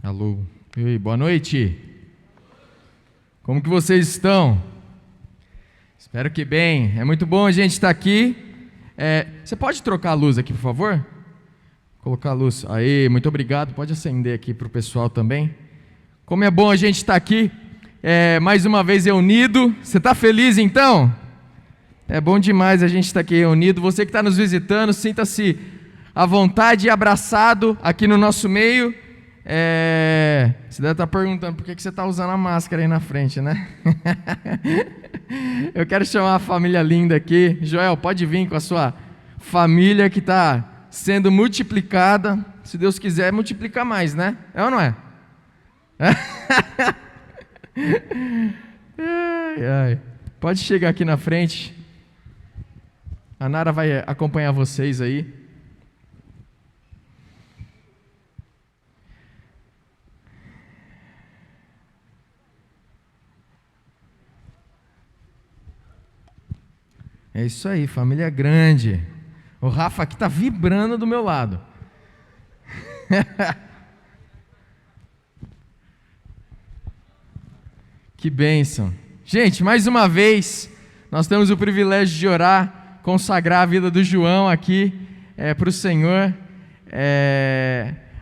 Alô, oi, boa noite. Como que vocês estão? Espero que bem. É muito bom a gente estar aqui. Você pode trocar a luz aqui, por favor? Colocar a luz. Aí, muito obrigado. Pode acender aqui para o pessoal também. Como é bom a gente estar aqui, mais uma vez reunido. Você está feliz então? É bom demais a gente estar aqui reunido. Você que está nos visitando, sinta-se à vontade e abraçado aqui no nosso meio. Você deve estar perguntando por que você está usando a máscara aí na frente, né? Eu quero chamar a família linda aqui. Joel, pode vir com a sua família que está sendo multiplicada. Se Deus quiser, multiplicar mais, né? É ou não é? Ai. Pode chegar aqui na frente. A Nara vai acompanhar vocês aí. É isso aí, família grande. O Rafa aqui está vibrando do meu lado. Que bênção. Gente, mais uma vez, nós temos o privilégio de orar, consagrar a vida do João aqui para o Senhor.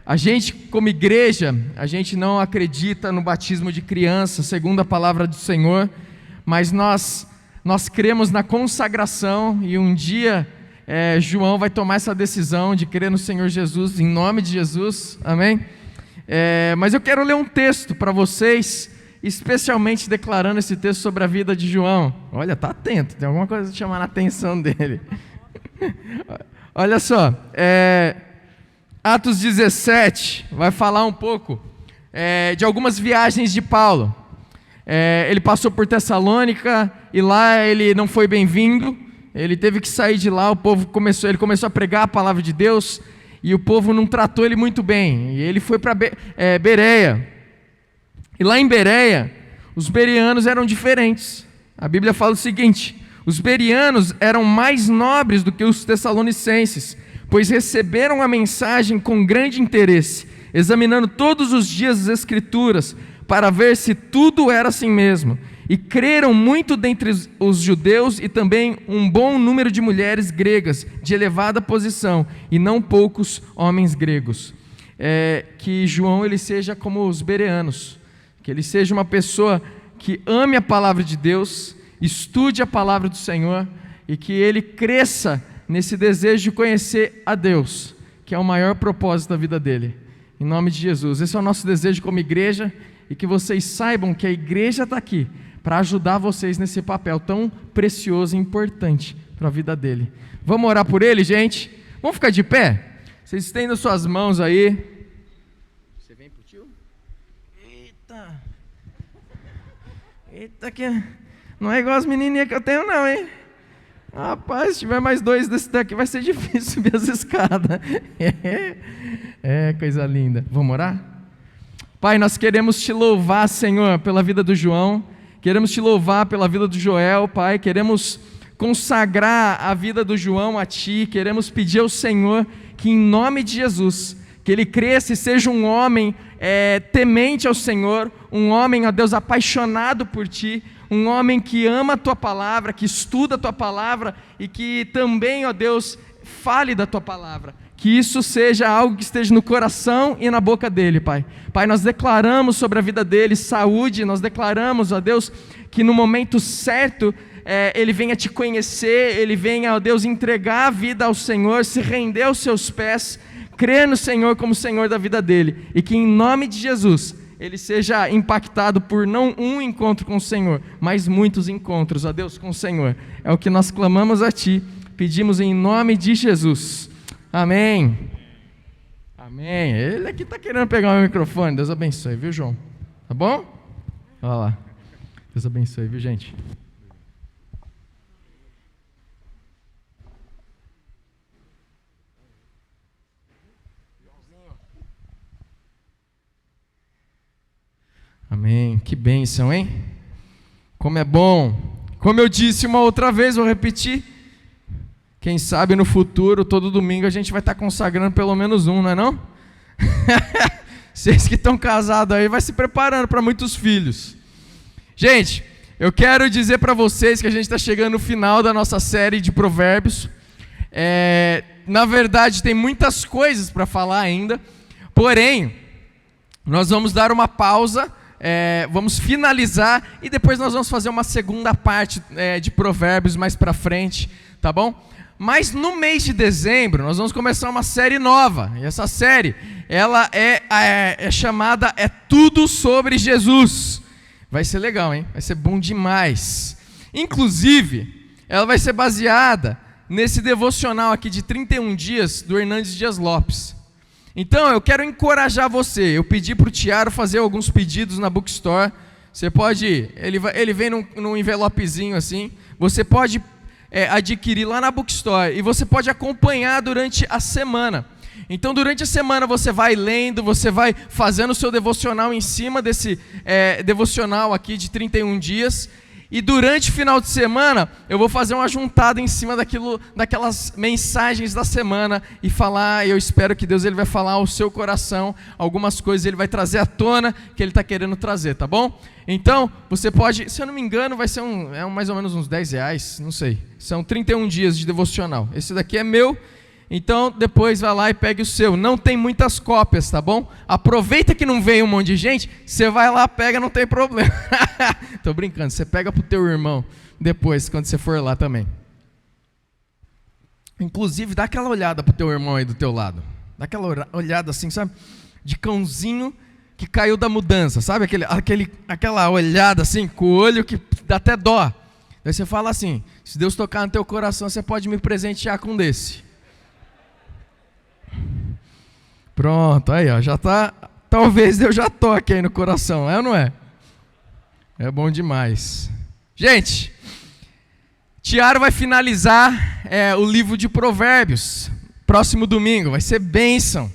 A gente, como igreja, a gente não acredita no batismo de criança, segundo a palavra do Senhor, mas nós cremos na consagração e um dia João vai tomar essa decisão de crer no Senhor Jesus, em nome de Jesus, amém? Mas eu quero ler um texto para vocês, especialmente declarando esse texto sobre a vida de João. Olha, tá atento, tem alguma coisa chamando a atenção dele. Olha só, Atos 17 vai falar um pouco de algumas viagens de Paulo. Ele passou por Tessalônica e lá ele não foi bem-vindo, ele teve que sair de lá. Ele começou a pregar a palavra de Deus e o povo não tratou ele muito bem, e ele foi para Bereia, e lá em Bereia os bereanos eram diferentes. A Bíblia fala o seguinte: os bereanos eram mais nobres do que os tessalonicenses, pois receberam a mensagem com grande interesse, examinando todos os dias as Escrituras, para ver se tudo era assim mesmo. E creram muito dentre os judeus e também um bom número de mulheres gregas de elevada posição, e não poucos homens gregos. Que João ele seja como os bereanos, que ele seja uma pessoa que ame a palavra de Deus, estude a palavra do Senhor, e que ele cresça nesse desejo de conhecer a Deus, que é o maior propósito da vida dele. Em nome de Jesus, esse é o nosso desejo como igreja. E que vocês saibam que a igreja está aqui para ajudar vocês nesse papel tão precioso e importante para a vida dele. Vamos orar por ele, gente? Vamos ficar de pé? Vocês estendam suas mãos aí. Você vem pro tio? Eita, que não é igual as menininhas que eu tenho não, hein? Rapaz, se tiver mais dois desse daqui vai ser difícil subir as escadas. Coisa linda. Vamos orar? Pai, nós queremos te louvar, Senhor, pela vida do João, queremos te louvar pela vida do Joel, Pai, queremos consagrar a vida do João a Ti, queremos pedir ao Senhor que em nome de Jesus, que ele cresça e seja um homem temente ao Senhor, um homem, ó Deus, apaixonado por Ti, um homem que ama a Tua palavra, que estuda a Tua palavra e que também, ó Deus, fale da Tua palavra. Que isso seja algo que esteja no coração e na boca dele, Pai. Pai, nós declaramos sobre a vida dele saúde, nós declaramos, ó Deus, que no momento certo ele venha te conhecer, ele venha, ó Deus, entregar a vida ao Senhor, se render aos seus pés, crer no Senhor como Senhor da vida dele, e que em nome de Jesus ele seja impactado por não um encontro com o Senhor, mas muitos encontros, ó Deus, com o Senhor. É o que nós clamamos a Ti, pedimos em nome de Jesus. Amém. Amém. Ele aqui está querendo pegar o meu microfone. Deus abençoe, viu, João? Tá bom? Olha lá. Deus abençoe, viu, gente? Amém. Que bênção, hein? Como é bom. Como eu disse uma outra vez, vou repetir. Quem sabe no futuro, todo domingo, a gente vai estar consagrando pelo menos um, não é não? Vocês que estão casados aí, vai se preparando para muitos filhos. Gente, eu quero dizer para vocês que a gente está chegando no final da nossa série de provérbios. Na verdade, tem muitas coisas para falar ainda, porém, nós vamos dar uma pausa, vamos finalizar e depois nós vamos fazer uma segunda parte de provérbios mais para frente, tá bom? Mas no mês de dezembro nós vamos começar uma série nova, e essa série, ela é chamada Tudo sobre Jesus. Vai ser legal, hein? Vai ser bom demais. Inclusive, ela vai ser baseada nesse devocional aqui de 31 dias do Hernandes Dias Lopes. Então, eu quero encorajar você. Eu pedi para o Tiago fazer alguns pedidos na Bookstore. Você pode, ele vem num envelopezinho assim. Você pode adquirir lá na Bookstore e você pode acompanhar durante a semana. Então, durante a semana você vai lendo, você vai fazendo o seu devocional em cima desse devocional aqui de 31 dias. E durante o final de semana, eu vou fazer uma juntada em cima daquelas mensagens da semana e falar, eu espero que Deus ele vai falar ao seu coração, algumas coisas ele vai trazer à tona que ele está querendo trazer, tá bom? Então, você pode, se eu não me engano, vai ser mais ou menos uns R$10, não sei. São 31 dias de devocional. Esse daqui é meu. Então, depois vai lá e pegue o seu. Não tem muitas cópias, tá bom? Aproveita que não veio um monte de gente, você vai lá, pega, não tem problema. Tô brincando, você pega pro teu irmão depois, quando você for lá também. Inclusive, dá aquela olhada pro teu irmão aí do teu lado. Dá aquela olhada assim, sabe? De cãozinho que caiu da mudança, sabe? Aquela olhada assim, com o olho que dá até dó. Daí você fala assim, se Deus tocar no teu coração, você pode me presentear com um desse. Pronto, aí ó, já tá, talvez Deus já toque aí no coração, é ou não é? É bom demais. Gente, Tiago vai finalizar o livro de Provérbios, próximo domingo, vai ser bênção.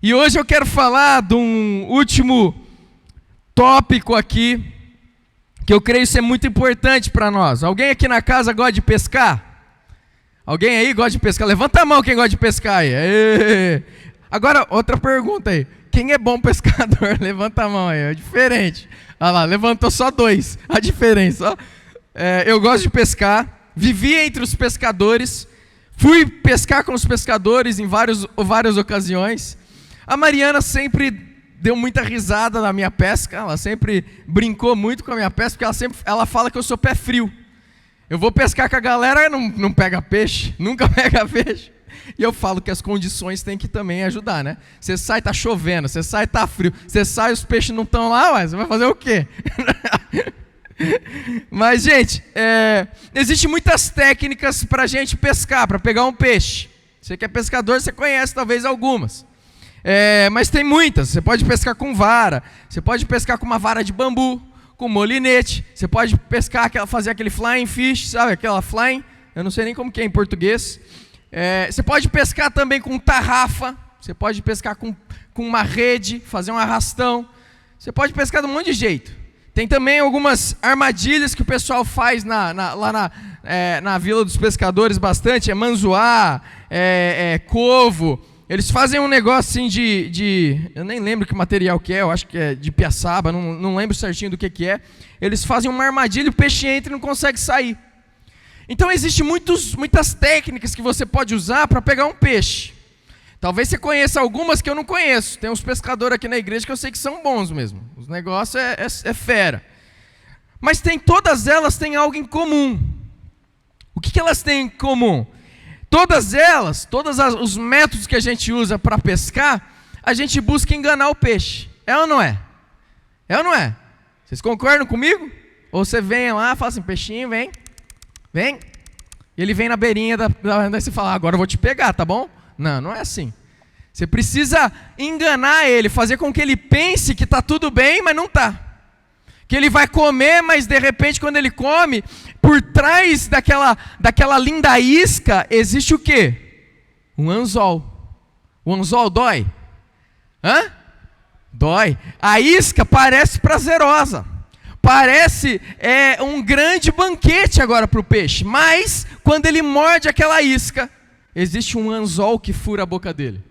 E hoje eu quero falar de um último tópico aqui, que eu creio ser muito importante para nós. Alguém aqui na casa gosta de pescar? Alguém aí gosta de pescar? Levanta a mão quem gosta de pescar aí. Aê. Agora, outra pergunta aí. Quem é bom pescador? Levanta a mão aí, é diferente. Olha lá, levantou só 2. A diferença. Eu gosto de pescar. Vivi entre os pescadores. Fui pescar com os pescadores em várias ocasiões. A Mariana sempre deu muita risada na minha pesca. Ela sempre brincou muito com a minha pesca, porque ela fala que eu sou pé frio. Eu vou pescar com a galera e não pega peixe. Nunca pega peixe. E eu falo que as condições têm que também ajudar, né? Você sai, tá chovendo, você sai, tá frio, você sai, os peixes não estão lá, ué, você vai fazer o quê? Mas, gente, existem muitas técnicas para a gente pescar, para pegar um peixe. Você que é pescador, você conhece talvez algumas. Mas tem muitas. Você pode pescar com vara, você pode pescar com uma vara de bambu, com molinete, você pode pescar, fazer aquele flying fish, sabe? Aquela flying, eu não sei nem como que é em português. Você pode pescar também com tarrafa, você pode pescar com uma rede, fazer um arrastão. Você pode pescar de um monte de jeito. Tem também algumas armadilhas que o pessoal faz lá na Vila dos Pescadores bastante, manzoá, covo. Eles fazem um negócio assim eu nem lembro que material que é, eu acho que é de piaçaba, não lembro certinho do que é. Eles fazem uma armadilha, o peixe entra e não consegue sair. Então existem muitas técnicas que você pode usar para pegar um peixe. Talvez você conheça algumas que eu não conheço. Tem uns pescadores aqui na igreja que eu sei que são bons mesmo. Os negócios é fera. Mas todas elas têm algo em comum. O que elas têm em comum? Todos os métodos que a gente usa para pescar, a gente busca enganar o peixe. É ou não é? É ou não é? Vocês concordam comigo? Ou você vem lá e fala assim, peixinho, vem. Vem. E ele vem na beirinha daí você fala, agora eu vou te pegar, tá bom? Não é assim. Você precisa enganar ele, fazer com que ele pense que está tudo bem, mas não está. Que ele vai comer, mas de repente quando ele come, por trás daquela linda isca, existe o quê? Um anzol. O anzol dói? Hã? Dói. A isca parece prazerosa. Parece um grande banquete agora para o peixe. Mas, quando ele morde aquela isca, existe um anzol que fura a boca dele.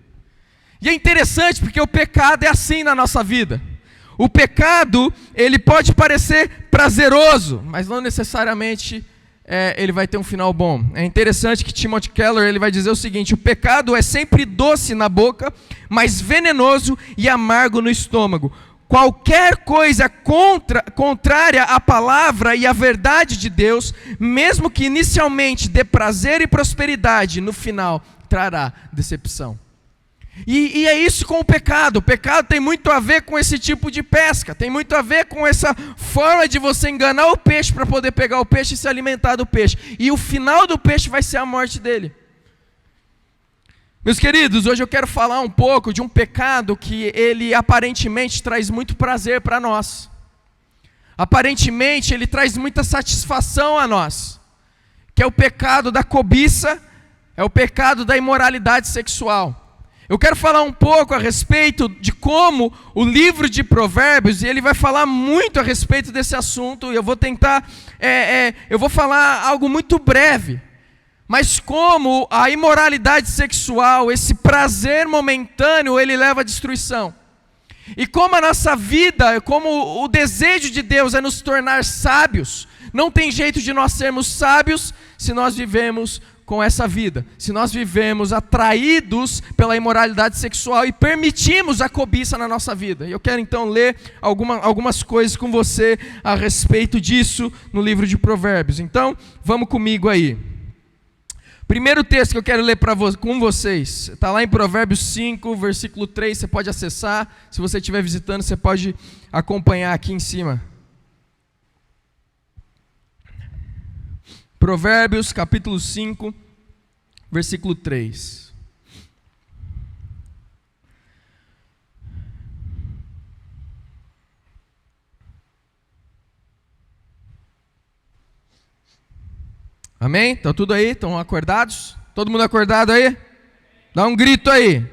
E é interessante porque o pecado é assim na nossa vida. O pecado, ele pode parecer prazeroso, mas não necessariamente ele vai ter um final bom. É interessante que Timothy Keller ele vai dizer o seguinte: o pecado é sempre doce na boca, mas venenoso e amargo no estômago. Qualquer coisa contrária à palavra e à verdade de Deus, mesmo que inicialmente dê prazer e prosperidade, no final trará decepção. E é isso com o pecado. O pecado tem muito a ver com esse tipo de pesca, tem muito a ver com essa forma de você enganar o peixe para poder pegar o peixe e se alimentar do peixe. E o final do peixe vai ser a morte dele. Meus queridos, hoje eu quero falar um pouco de um pecado que ele aparentemente traz muito prazer para nós. Aparentemente ele traz muita satisfação a nós, que é o pecado da cobiça, é o pecado da imoralidade sexual. Eu quero falar um pouco a respeito de como o livro de Provérbios, e ele vai falar muito a respeito desse assunto, e eu vou tentar, eu vou falar algo muito breve, mas como a imoralidade sexual, esse prazer momentâneo, ele leva à destruição. E como a nossa vida, como o desejo de Deus é nos tornar sábios, não tem jeito de nós sermos sábios se nós vivemos com essa vida, se nós vivemos atraídos pela imoralidade sexual e permitimos a cobiça na nossa vida. Eu quero então ler algumas coisas com você a respeito disso no livro de Provérbios. Então, vamos comigo aí. Primeiro texto que eu quero ler com vocês, está lá em Provérbios 5, versículo 3, você pode acessar, se você estiver visitando, você pode acompanhar aqui em cima. Provérbios capítulo 5, versículo 3. Amém? Estão tudo aí? Estão acordados? Todo mundo acordado aí? Dá um grito aí.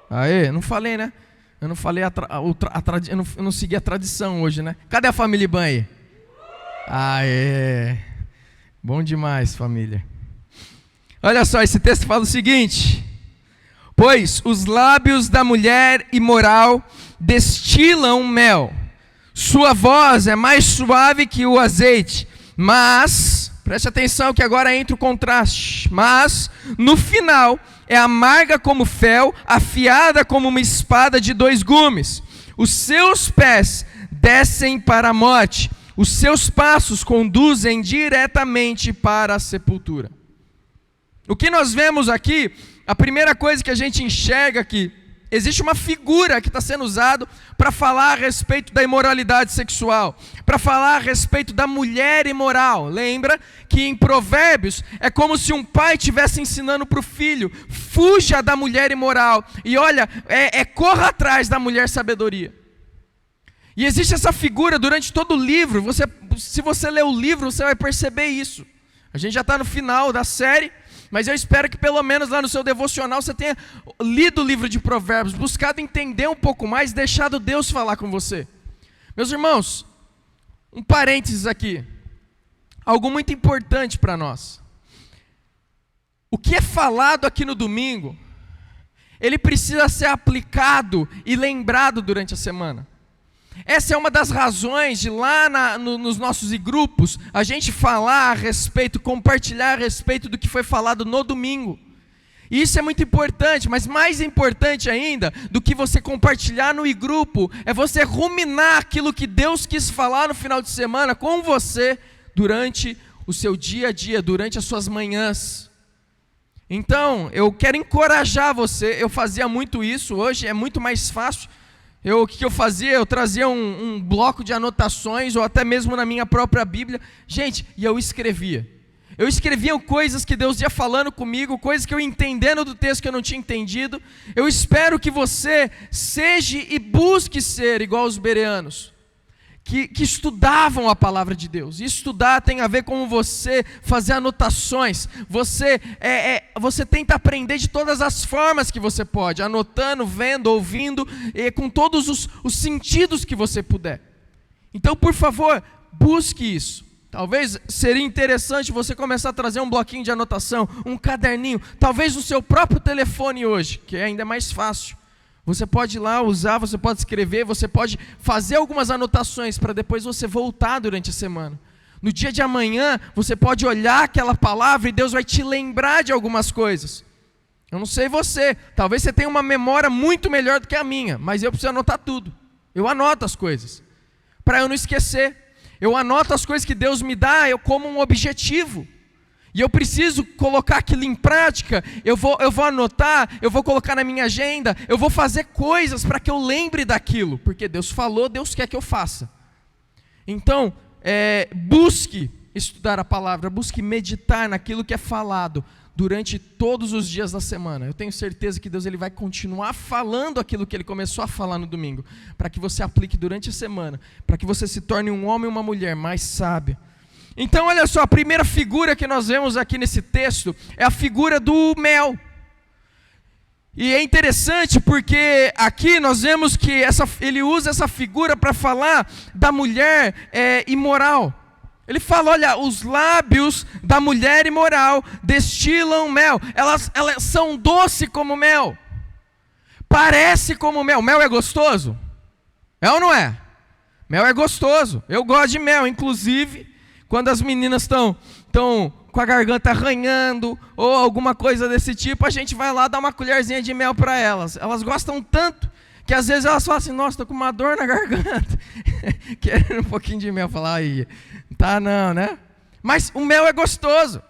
Aê, não falei, né? Eu não falei eu não segui a tradição hoje, né? Cadê a família Ban aí? Aê. Bom demais, família. Olha só, esse texto fala o seguinte: pois os lábios da mulher imoral destilam mel, sua voz é mais suave que o azeite, mas, preste atenção que agora entra o contraste, mas no final é amarga como fel, afiada como uma espada de 2 gumes. Os seus pés descem para a morte, os seus passos conduzem diretamente para a sepultura. O que nós vemos aqui, a primeira coisa que a gente enxerga aqui, existe uma figura que está sendo usada para falar a respeito da imoralidade sexual, para falar a respeito da mulher imoral. Lembra que em Provérbios é como se um pai estivesse ensinando para o filho: fuja da mulher imoral, e olha, corra atrás da mulher sabedoria. E existe essa figura durante todo o livro. Se você ler o livro, você vai perceber isso. A gente já está no final da série, mas eu espero que pelo menos lá no seu devocional você tenha lido o livro de Provérbios, buscado entender um pouco mais, deixado Deus falar com você. Meus irmãos, um parênteses aqui, algo muito importante para nós. O que é falado aqui no domingo, ele precisa ser aplicado e lembrado durante a semana. Essa é uma das razões de lá nos nossos grupos, a gente falar a respeito, compartilhar a respeito do que foi falado no domingo. E isso é muito importante, mas mais importante ainda do que você compartilhar no grupo, é você ruminar aquilo que Deus quis falar no final de semana com você, durante o seu dia a dia, durante as suas manhãs. Então, eu quero encorajar você, eu fazia muito isso, hoje é muito mais fácil. O que eu fazia? Eu trazia um bloco de anotações, ou até mesmo na minha própria Bíblia. Gente, e eu escrevia. Eu escrevia coisas que Deus ia falando comigo, coisas que eu entendendo do texto que eu não tinha entendido. Eu espero que você seja e busque ser igual aos bereanos, que estudavam a palavra de Deus. E estudar tem a ver com você fazer anotações. Você tenta aprender de todas as formas que você pode, anotando, vendo, ouvindo, com todos os sentidos que você puder. Então, por favor, busque isso. Talvez seria interessante você começar a trazer um bloquinho de anotação, um caderninho, talvez no seu próprio telefone hoje, que é ainda mais fácil. Você pode ir lá usar, você pode escrever, você pode fazer algumas anotações para depois você voltar durante a semana. No dia de amanhã, você pode olhar aquela palavra e Deus vai te lembrar de algumas coisas. Eu não sei você, talvez você tenha uma memória muito melhor do que a minha, mas eu preciso anotar tudo. Eu anoto as coisas, para eu não esquecer. Eu anoto as coisas que Deus me dá como um objetivo. E eu preciso colocar aquilo em prática. Eu vou anotar, eu vou colocar na minha agenda, eu vou fazer coisas para que eu lembre daquilo. Porque Deus falou, Deus quer que eu faça. Então, busque estudar a palavra, busque meditar naquilo que é falado durante todos os dias da semana. Eu tenho certeza que Deus ele vai continuar falando aquilo que Ele começou a falar no domingo, para que você aplique durante a semana, para que você se torne um homem e uma mulher mais sábio. Então olha só, a primeira figura que nós vemos aqui nesse texto é a figura do mel. E é interessante porque aqui nós vemos que ele usa essa figura para falar da mulher imoral. Ele fala, olha, os lábios da mulher imoral destilam mel. Elas são doces como mel. Parece como mel. Mel é gostoso? É ou não é? Mel é gostoso. Eu gosto de mel. Inclusive, quando as meninas estão com a garganta arranhando ou alguma coisa desse tipo, a gente vai lá dar uma colherzinha de mel para elas. Elas gostam tanto que às vezes elas falam assim, nossa, estou com uma dor na garganta. Querendo um pouquinho de mel. Falar, aí, tá não, né? Mas o mel é gostoso.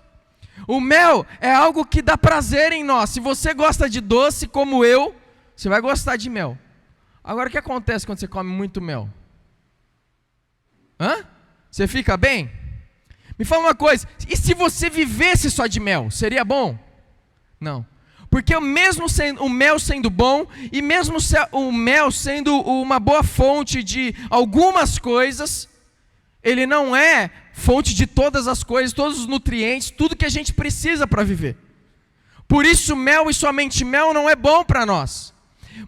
O mel é algo que dá prazer em nós. Se você gosta de doce como eu, você vai gostar de mel. Agora o que acontece quando você come muito mel? Você fica bem? Me fala uma coisa, e se você vivesse só de mel, seria bom? Não. Porque mesmo o mel sendo bom, e mesmo o mel sendo uma boa fonte de algumas coisas, ele não é fonte de todas as coisas, todos os nutrientes, tudo que a gente precisa para viver. Por isso mel e somente mel não é bom para nós.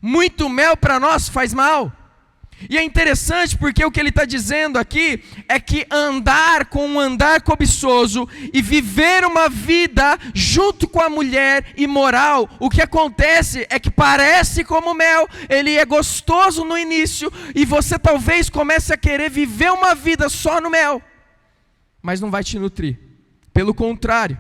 Muito mel para nós faz mal. E é interessante porque o que ele está dizendo aqui é que andar com um andar cobiçoso e viver uma vida junto com a mulher imoral, o que acontece é que parece como mel, ele é gostoso no início e você talvez comece a querer viver uma vida só no mel, mas não vai te nutrir. Pelo contrário,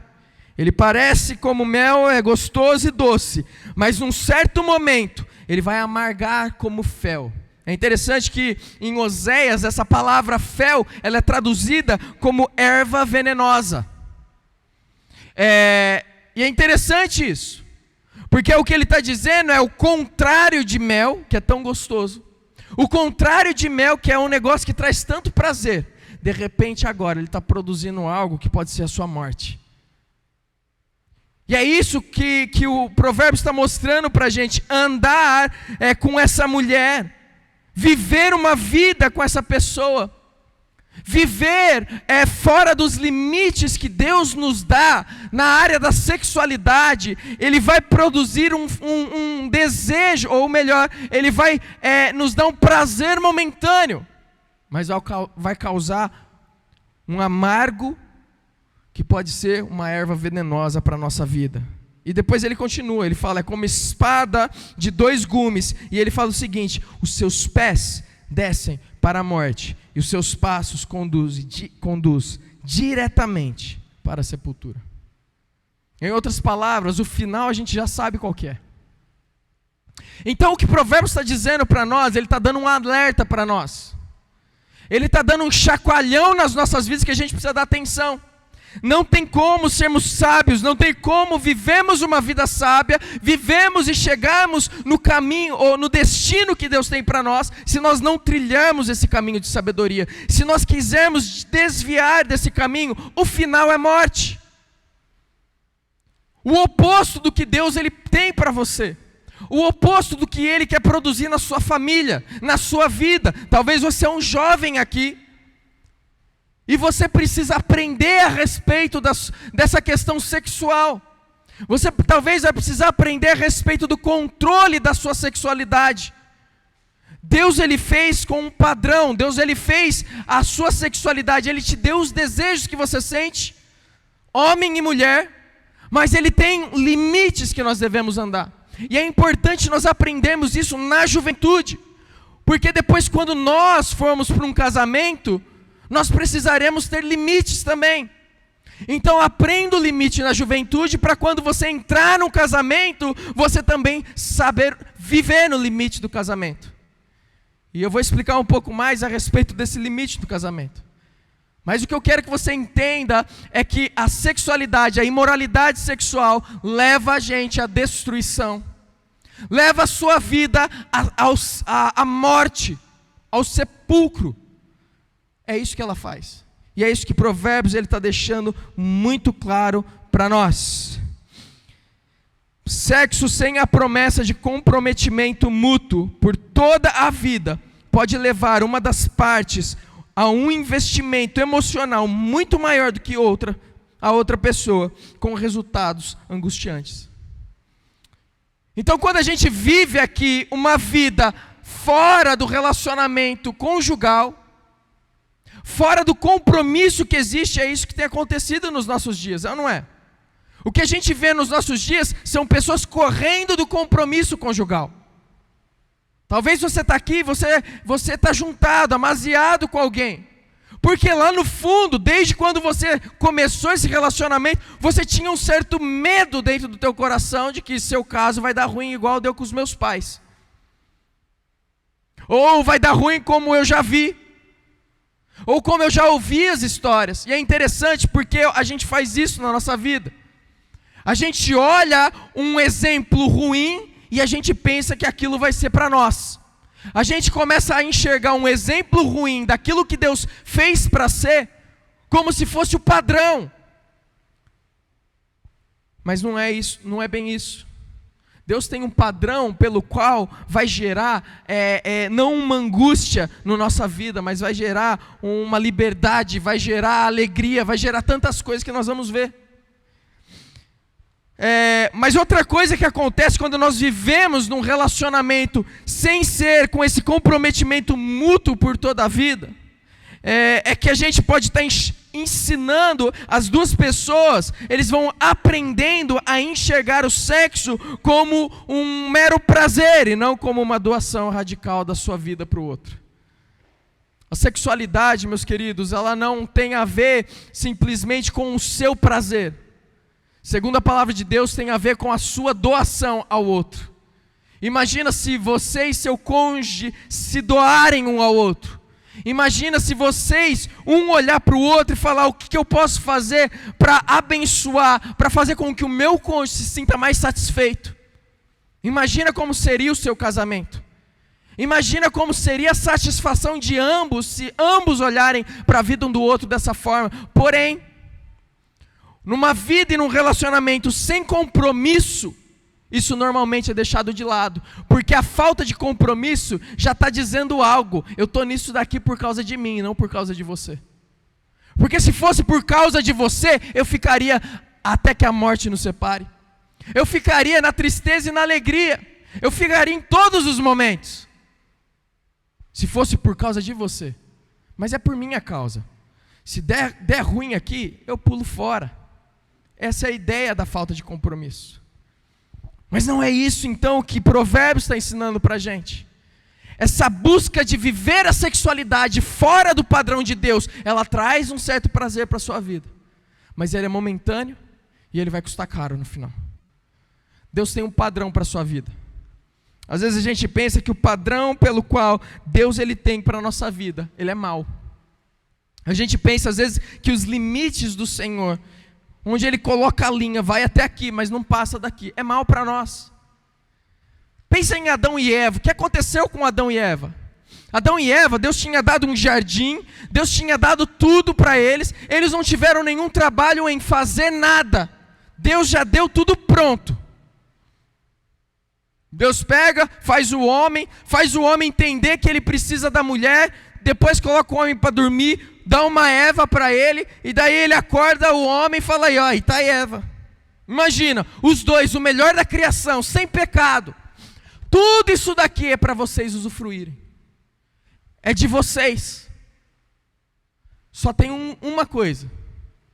ele parece como mel, é gostoso e doce, mas num certo momento ele vai amargar como fel. É interessante que em Oséias, essa palavra fel, ela é traduzida como erva venenosa. E é interessante isso, porque o que ele está dizendo é o contrário de mel, que é tão gostoso. O contrário de mel, que é um negócio que traz tanto prazer. De repente agora ele está produzindo algo que pode ser a sua morte. E é isso que o provérbio está mostrando para a gente. Andar com essa mulher. Viver uma vida com essa pessoa, viver fora dos limites que Deus nos dá na área da sexualidade, ele vai produzir um desejo, ou melhor, ele vai nos dar um prazer momentâneo, mas vai causar um amargo que pode ser uma erva venenosa para a nossa vida. E depois ele continua, ele fala, é como espada de 2 gumes. E ele fala o seguinte, os seus pés descem para a morte, e os seus passos conduz diretamente para a sepultura. Em outras palavras, o final a gente já sabe qual que é. Então o que o provérbio está dizendo para nós, ele está dando um alerta para nós. Ele está dando um chacoalhão nas nossas vidas que a gente precisa dar atenção. Não tem como sermos sábios, não tem como vivemos uma vida sábia, vivemos e chegarmos no caminho ou no destino que Deus tem para nós, se nós não trilharmos esse caminho de sabedoria. Se nós quisermos desviar desse caminho, o final é morte. O oposto do que Deus ele tem para você. O oposto do que Ele quer produzir na sua família, na sua vida. Talvez você é um jovem aqui, e você precisa aprender a respeito dessa questão sexual. Você talvez vai precisar aprender a respeito do controle da sua sexualidade. Deus ele fez com um padrão, Deus ele fez a sua sexualidade, Ele te deu os desejos que você sente, homem e mulher, mas Ele tem limites que nós devemos andar. E é importante nós aprendermos isso na juventude, porque depois quando nós formos para um casamento, nós precisaremos ter limites também. Então aprenda o limite na juventude, para quando você entrar no casamento, você também saber viver no limite do casamento. E eu vou explicar um pouco mais a respeito desse limite do casamento. Mas o que eu quero que você entenda é que a sexualidade, a imoralidade sexual leva a gente à destruição. Leva a sua vida à morte, ao sepulcro. É isso que ela faz. E é isso que Provérbios ele está deixando muito claro para nós. Sexo sem a promessa de comprometimento mútuo por toda a vida pode levar uma das partes a um investimento emocional muito maior do que a outra pessoa, com resultados angustiantes. Então, quando a gente vive aqui uma vida fora do relacionamento conjugal, fora do compromisso que existe, é isso que tem acontecido nos nossos dias, não é? O que a gente vê nos nossos dias são pessoas correndo do compromisso conjugal. Talvez você está aqui, você está juntado, amaziado com alguém. Porque lá no fundo, desde quando você começou esse relacionamento, você tinha um certo medo dentro do teu coração de que seu caso vai dar ruim igual deu com os meus pais. Ou vai dar ruim como eu já vi. Ou como eu já ouvi as histórias. E é interessante porque a gente faz isso na nossa vida. A gente olha um exemplo ruim e a gente pensa que aquilo vai ser para nós. A gente começa a enxergar um exemplo ruim daquilo que Deus fez para ser, como se fosse o padrão. Mas não é isso, não é bem isso. Deus tem um padrão pelo qual vai gerar, não uma angústia na nossa vida, mas vai gerar uma liberdade, vai gerar alegria, vai gerar tantas coisas que nós vamos ver. Mas outra coisa que acontece quando nós vivemos num relacionamento sem ser com esse comprometimento mútuo por toda a vida, é que a gente pode estar ensinando as duas pessoas, eles vão aprendendo a enxergar o sexo como um mero prazer e não como uma doação radical da sua vida para o outro. A sexualidade, meus queridos, ela não tem a ver simplesmente com o seu prazer. Segundo a palavra de Deus, tem a ver com a sua doação ao outro. Imagina se você e seu cônjuge se doarem um ao outro. Imagina se vocês, um olhar para o outro e falar: o que eu posso fazer para abençoar, para fazer com que o meu cônjuge se sinta mais satisfeito. Imagina como seria o seu casamento. Imagina como seria a satisfação de ambos, se ambos olharem para a vida um do outro dessa forma. Porém, numa vida e num relacionamento sem compromisso, isso normalmente é deixado de lado, porque a falta de compromisso já está dizendo algo: eu estou nisso daqui por causa de mim, não por causa de você. Porque se fosse por causa de você, eu ficaria até que a morte nos separe. Eu ficaria na tristeza e na alegria. Eu ficaria em todos os momentos. Se fosse por causa de você. Mas é por minha causa. Se der ruim aqui, eu pulo fora. Essa é a ideia da falta de compromisso. Mas não é isso então que Provérbios está ensinando para a gente. Essa busca de viver a sexualidade fora do padrão de Deus, ela traz um certo prazer para a sua vida. Mas ele é momentâneo e ele vai custar caro no final. Deus tem um padrão para a sua vida. Às vezes a gente pensa que o padrão pelo qual Deus ele tem para a nossa vida, ele é mau. A gente pensa às vezes que os limites do Senhor, onde Ele coloca a linha, vai até aqui, mas não passa daqui, é mal para nós. Pensa em Adão e Eva. O que aconteceu com Adão e Eva? Adão e Eva, Deus tinha dado um jardim, Deus tinha dado tudo para eles, eles não tiveram nenhum trabalho em fazer nada, Deus já deu tudo pronto. Deus pega, faz o homem entender que ele precisa da mulher, depois coloca o homem para dormir, dá uma Eva para ele, e daí ele acorda o homem e fala: aí ó, e tá aí Eva. Imagina, os dois, o melhor da criação, sem pecado. Tudo isso daqui é para vocês usufruírem. é de vocês. Só tem uma coisa: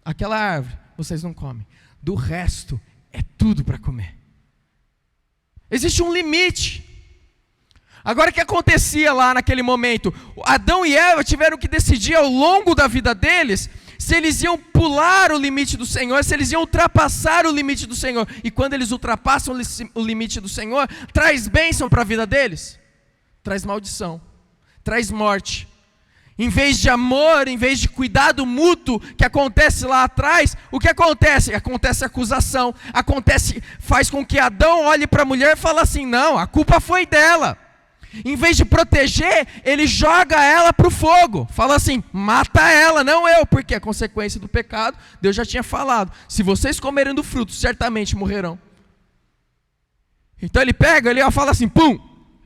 aquela árvore vocês não comem, do resto é tudo para comer. Existe um limite. Agora, o que acontecia lá naquele momento? Adão e Eva tiveram que decidir ao longo da vida deles se eles iam pular o limite do Senhor, se eles iam ultrapassar o limite do Senhor. E quando eles ultrapassam o limite do Senhor, traz bênção para a vida deles? Traz maldição, traz morte. Em vez de amor, em vez de cuidado mútuo que acontece lá atrás, o que acontece? Acontece acusação, faz com que Adão olhe para a mulher e fale assim: não, a culpa foi dela. Em vez de proteger, ele joga ela para o fogo, fala assim: mata ela, não eu, porque a consequência do pecado, Deus já tinha falado: se vocês comerem do fruto, certamente morrerão. Então ele pega, ele fala assim, pum,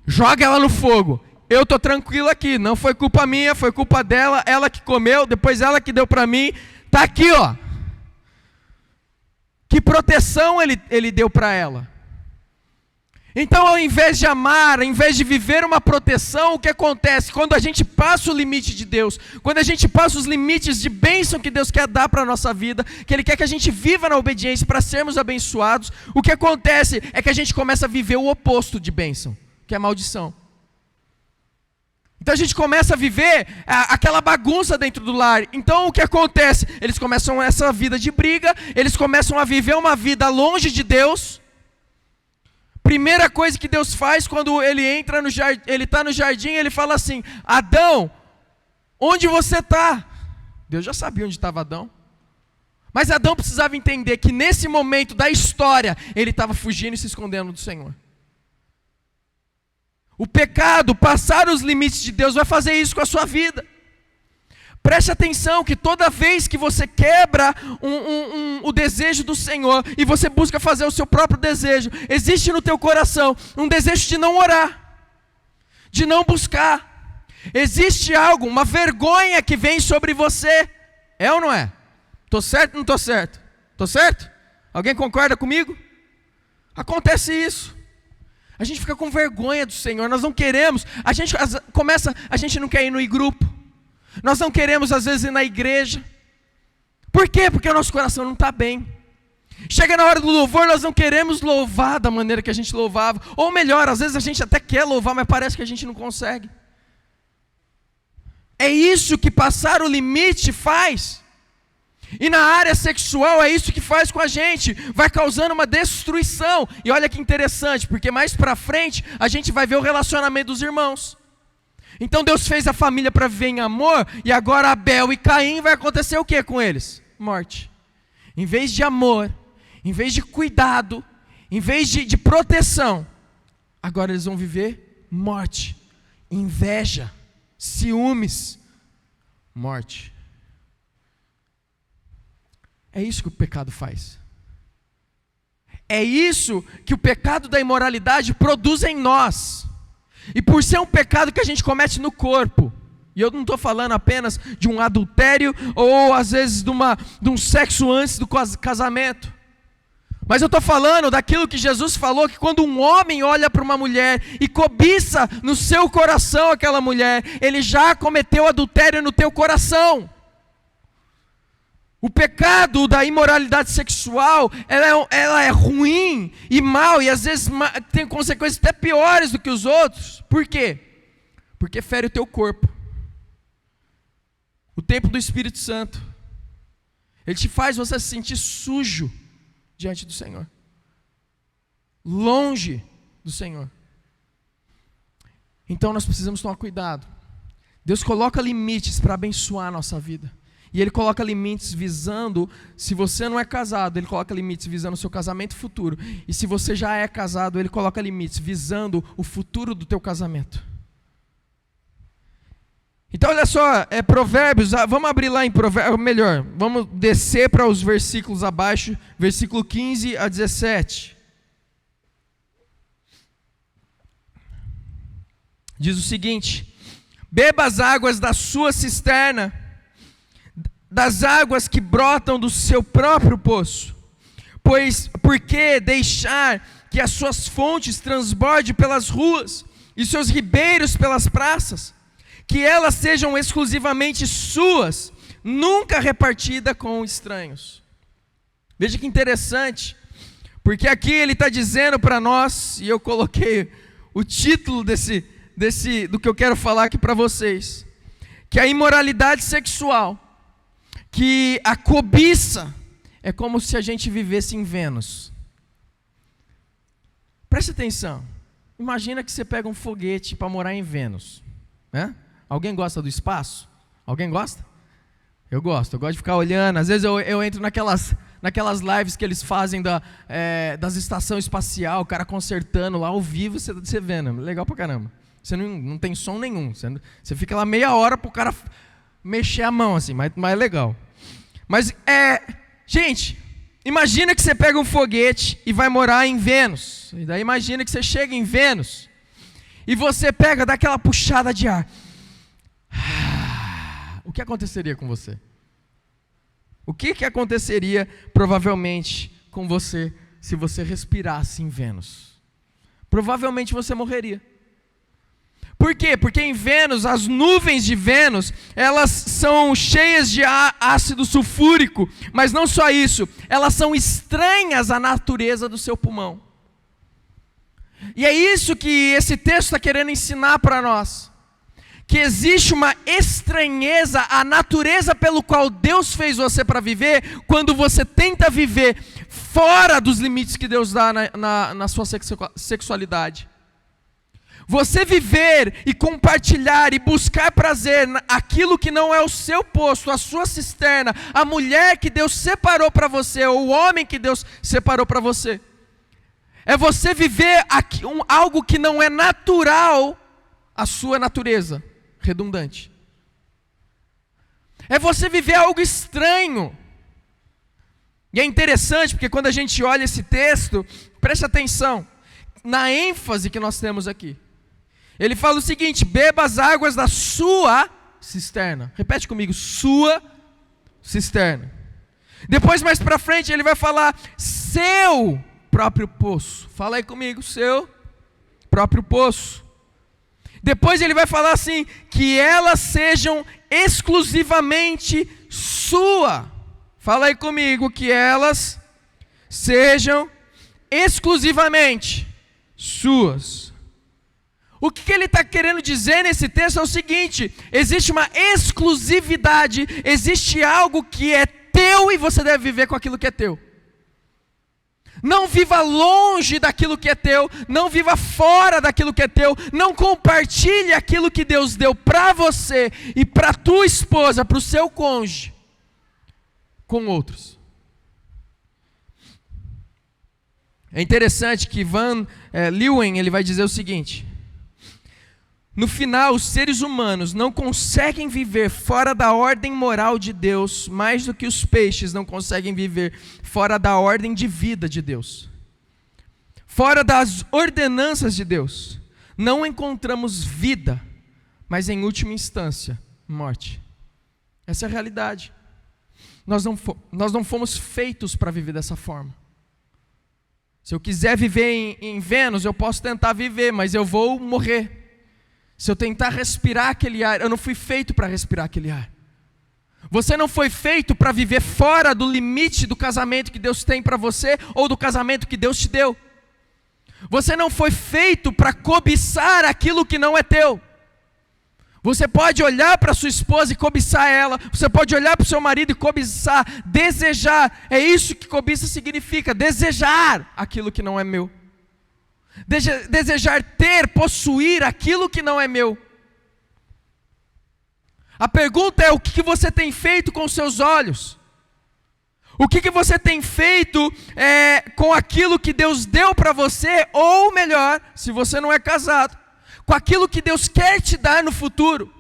joga ela no fogo. Eu estou tranquilo aqui, não foi culpa minha, foi culpa dela, ela que comeu, depois ela que deu para mim, está aqui, ó. Que proteção ele deu para ela. Então, ao invés de amar, ao invés de viver uma proteção, o que acontece? Quando a gente passa o limite de Deus, quando a gente passa os limites de bênção que Deus quer dar para a nossa vida, que Ele quer que a gente viva na obediência para sermos abençoados, o que acontece é que a gente começa a viver o oposto de bênção, que é a maldição. Então a gente começa a viver aquela bagunça dentro do lar. Então o que acontece? Eles começam essa vida de briga, eles começam a viver uma vida longe de Deus. Primeira coisa que Deus faz quando ele entra no jardim, ele está no jardim, ele fala assim: Adão, onde você está? Deus já sabia onde estava Adão. Mas Adão precisava entender que nesse momento da história, ele estava fugindo e se escondendo do Senhor. O pecado, passar os limites de Deus, vai fazer isso com a sua vida. Preste atenção que toda vez que você quebra o desejo do Senhor e você busca fazer o seu próprio desejo, existe no teu coração um desejo de não orar, de não buscar. Existe algo, uma vergonha que vem sobre você. É ou não é? Estou certo ou não estou certo? Estou certo? Alguém concorda comigo? Acontece isso. A gente fica com vergonha do Senhor, nós não queremos, a gente não quer ir no grupo, nós não queremos às vezes ir na igreja. Por quê? Porque o nosso coração não está bem. Chega na hora do louvor, nós não queremos louvar da maneira que a gente louvava, ou melhor, às vezes a gente até quer louvar, mas parece que a gente não consegue. É isso que passar o limite faz. E na área sexual é isso que faz com a gente, vai causando uma destruição. E olha que interessante, porque mais para frente a gente vai ver o relacionamento dos irmãos. Então Deus fez a família para viver em amor, e agora Abel e Caim vai acontecer o que com eles? Morte. Em vez de amor, em vez de cuidado, em vez de proteção, agora eles vão viver morte, inveja, ciúmes, morte. É isso que o pecado faz. É isso que o pecado da imoralidade produz em nós. E por ser um pecado que a gente comete no corpo, e eu não estou falando apenas de um adultério, ou às vezes de um sexo antes do casamento, mas eu estou falando daquilo que Jesus falou, que quando um homem olha para uma mulher e cobiça no seu coração aquela mulher, ele já cometeu adultério no teu coração. O pecado da imoralidade sexual, ela é ruim e mal, e às vezes tem consequências até piores do que os outros. Por quê? Porque fere o teu corpo. O templo do Espírito Santo. Ele te faz você se sentir sujo diante do Senhor. Longe do Senhor. Então nós precisamos tomar cuidado. Deus coloca limites para abençoar a nossa vida. E Ele coloca limites visando, se você não é casado, Ele coloca limites visando o seu casamento futuro. E se você já é casado, Ele coloca limites visando o futuro do teu casamento. Então olha só, Provérbios, vamos abrir lá em Provérbios, melhor, vamos descer para os versículos abaixo, versículo 15 a 17. Diz o seguinte: beba as águas da sua cisterna, das águas que brotam do seu próprio poço, por que deixar que as suas fontes transbordem pelas ruas, e seus ribeiros pelas praças? que elas sejam exclusivamente suas, nunca repartida com estranhos. Veja que interessante, porque aqui ele está dizendo para nós, e eu coloquei o título do que eu quero falar aqui para vocês, que a imoralidade sexual, que a cobiça, é como se a gente vivesse em Vênus. Preste atenção, imagina que você pega um foguete para morar em Vênus, né? Alguém gosta do espaço? Alguém gosta? Eu gosto de ficar olhando. Às vezes eu entro naquelas lives que eles fazem das estações espacial, o cara consertando lá ao vivo, você vendo, legal pra caramba. Você não tem som nenhum, você fica lá meia hora pro cara mexer a mão assim, mas é legal. Mas gente, imagina que você pega um foguete e vai morar em Vênus, e daí imagina que você chega em Vênus, e você dá aquela puxada de ar. O que aconteceria com você? O que aconteceria provavelmente com você se você respirasse em Vênus? Provavelmente você morreria. Por quê? Porque em Vênus, as nuvens de Vênus, elas são cheias de ácido sulfúrico, mas não só isso, elas são estranhas à natureza do seu pulmão. E é isso que esse texto está querendo ensinar para nós. Que existe uma estranheza à natureza pelo qual Deus fez você para viver, quando você tenta viver fora dos limites que Deus dá na sua sexualidade. Você viver e compartilhar e buscar prazer naquilo que não é o seu posto, a sua cisterna, a mulher que Deus separou para você, ou o homem que Deus separou para você. É você viver algo que não é natural à sua natureza, redundante. É você viver algo estranho. E é interessante porque quando a gente olha esse texto, preste atenção na ênfase que nós temos aqui. Ele fala o seguinte: beba as águas da sua cisterna. Repete comigo, sua cisterna. Depois mais para frente ele vai falar seu próprio poço. Fala aí comigo, seu próprio poço. Depois ele vai falar assim, que elas sejam exclusivamente sua. Fala aí comigo, que elas sejam exclusivamente suas. O que ele está querendo dizer nesse texto é o seguinte: existe uma exclusividade, existe algo que é teu e você deve viver com aquilo que é teu. Não viva longe daquilo que é teu, não viva fora daquilo que é teu, não compartilhe aquilo que Deus deu para você e para tua esposa, para o seu cônjuge, com outros. É interessante que Van Leeuwen, ele vai dizer o seguinte: no final, os seres humanos não conseguem viver fora da ordem moral de Deus mais do que os peixes não conseguem viver fora da ordem de vida de Deus. Fora das ordenanças de Deus, não encontramos vida, mas em última instância, morte. Essa é a realidade. Nós não fomos feitos para viver dessa forma. Se eu quiser viver em Vênus, eu posso tentar viver, mas eu vou morrer. Se eu tentar respirar aquele ar, eu não fui feito para respirar aquele ar. Você não foi feito para viver fora do limite do casamento que Deus tem para você, ou do casamento que Deus te deu. Você não foi feito para cobiçar aquilo que não é teu. Você pode olhar para sua esposa e cobiçar ela, você pode olhar para o seu marido e cobiçar, desejar. É isso que cobiça significa, desejar aquilo que não é meu. Desejar ter, possuir aquilo que não é meu. A pergunta é: o que você tem feito com os seus olhos? O que você tem feito com aquilo que Deus deu para você? Ou melhor, se você não é casado, com aquilo que Deus quer te dar no futuro?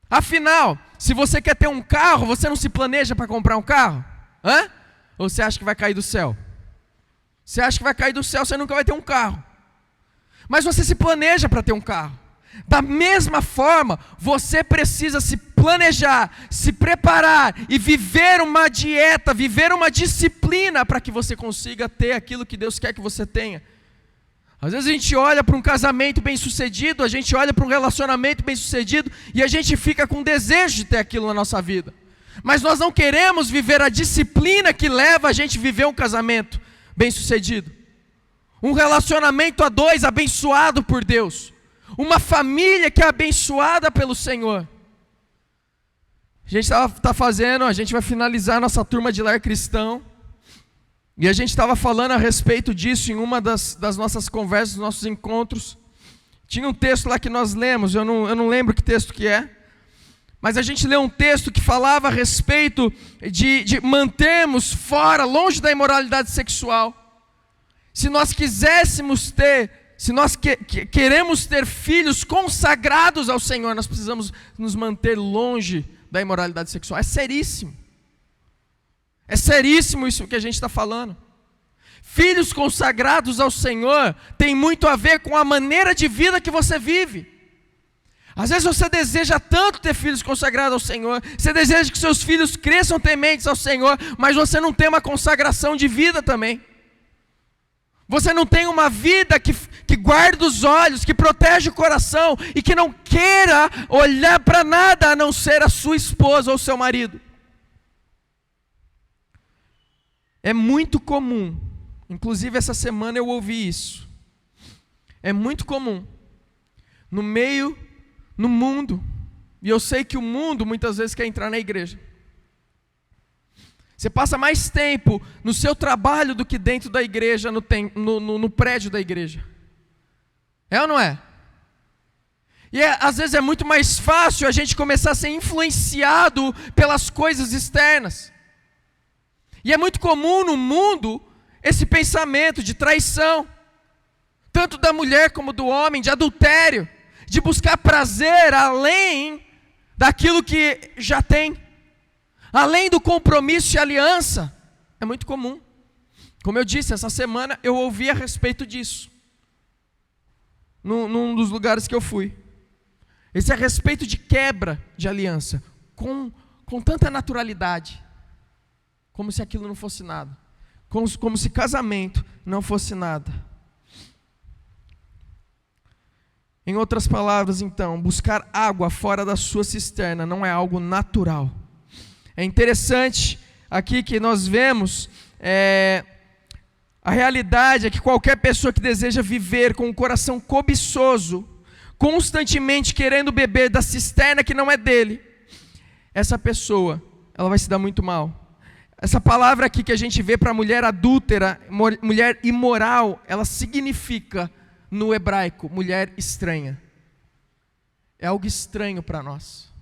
Afinal, se você quer ter um carro, você não se planeja para comprar um carro? Ou você acha que vai cair do céu? Você acha que vai cair do céu, você nunca vai ter um carro. Mas você se planeja para ter um carro. Da mesma forma, você precisa se planejar, se preparar e viver uma dieta, viver uma disciplina para que você consiga ter aquilo que Deus quer que você tenha. Às vezes a gente olha para um casamento bem-sucedido, a gente olha para um relacionamento bem-sucedido e a gente fica com desejo de ter aquilo na nossa vida. Mas nós não queremos viver a disciplina que leva a gente a viver um casamento bem-sucedido. Um relacionamento a dois abençoado por Deus. Uma família que é abençoada pelo Senhor. A gente está fazendo, a gente vai finalizar nossa turma de lar cristão. E a gente estava falando a respeito disso em uma das nossas conversas, dos nossos encontros. Tinha um texto lá que nós lemos, eu não lembro que texto que é. Mas a gente leu um texto que falava a respeito de mantermos fora, longe da imoralidade sexual. Se nós quiséssemos ter, se nós queremos ter filhos consagrados ao Senhor, nós precisamos nos manter longe da imoralidade sexual. É seríssimo. É seríssimo isso que a gente está falando. Filhos consagrados ao Senhor tem muito a ver com a maneira de vida que você vive. Às vezes você deseja tanto ter filhos consagrados ao Senhor, você deseja que seus filhos cresçam tementes ao Senhor, mas você não tem uma consagração de vida também. Você não tem uma vida que guarda os olhos, que protege o coração e que não queira olhar para nada a não ser a sua esposa ou seu marido. É muito comum, inclusive essa semana eu ouvi isso. É muito comum no mundo, e eu sei que o mundo muitas vezes quer entrar na igreja. Você passa mais tempo no seu trabalho do que dentro da igreja, no prédio da igreja. É ou não é? E às vezes é muito mais fácil a gente começar a ser influenciado pelas coisas externas. E é muito comum no mundo esse pensamento de traição, tanto da mulher como do homem, de adultério, de buscar prazer além daquilo que já tem, além do compromisso e aliança. É muito comum. Como eu disse, essa semana eu ouvi a respeito disso, num dos lugares que eu fui. Esse é a respeito de quebra de aliança, com tanta naturalidade, como se aquilo não fosse nada, como se casamento não fosse nada. Em outras palavras, então, buscar água fora da sua cisterna não é algo natural. É interessante aqui que nós vemos, a realidade é que qualquer pessoa que deseja viver com um coração cobiçoso, constantemente querendo beber da cisterna que não é dele, essa pessoa, ela vai se dar muito mal. Essa palavra aqui que a gente vê para mulher adúltera, mulher imoral, ela significa, no hebraico, mulher estranha. É algo estranho para nós.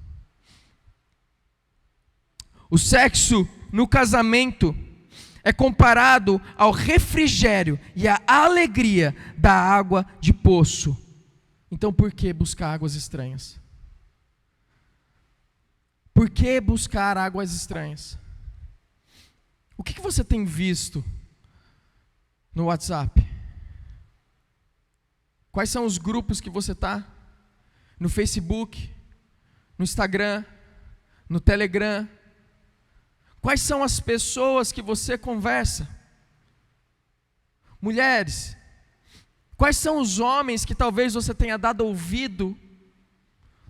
O sexo no casamento é comparado ao refrigério e à alegria da água de poço. Então por que buscar águas estranhas? Por que buscar águas estranhas? O que você tem visto no WhatsApp? Quais são os grupos que você está? No Facebook, no Instagram, no Telegram? Quais são as pessoas que você conversa? Mulheres, quais são os homens que talvez você tenha dado ouvido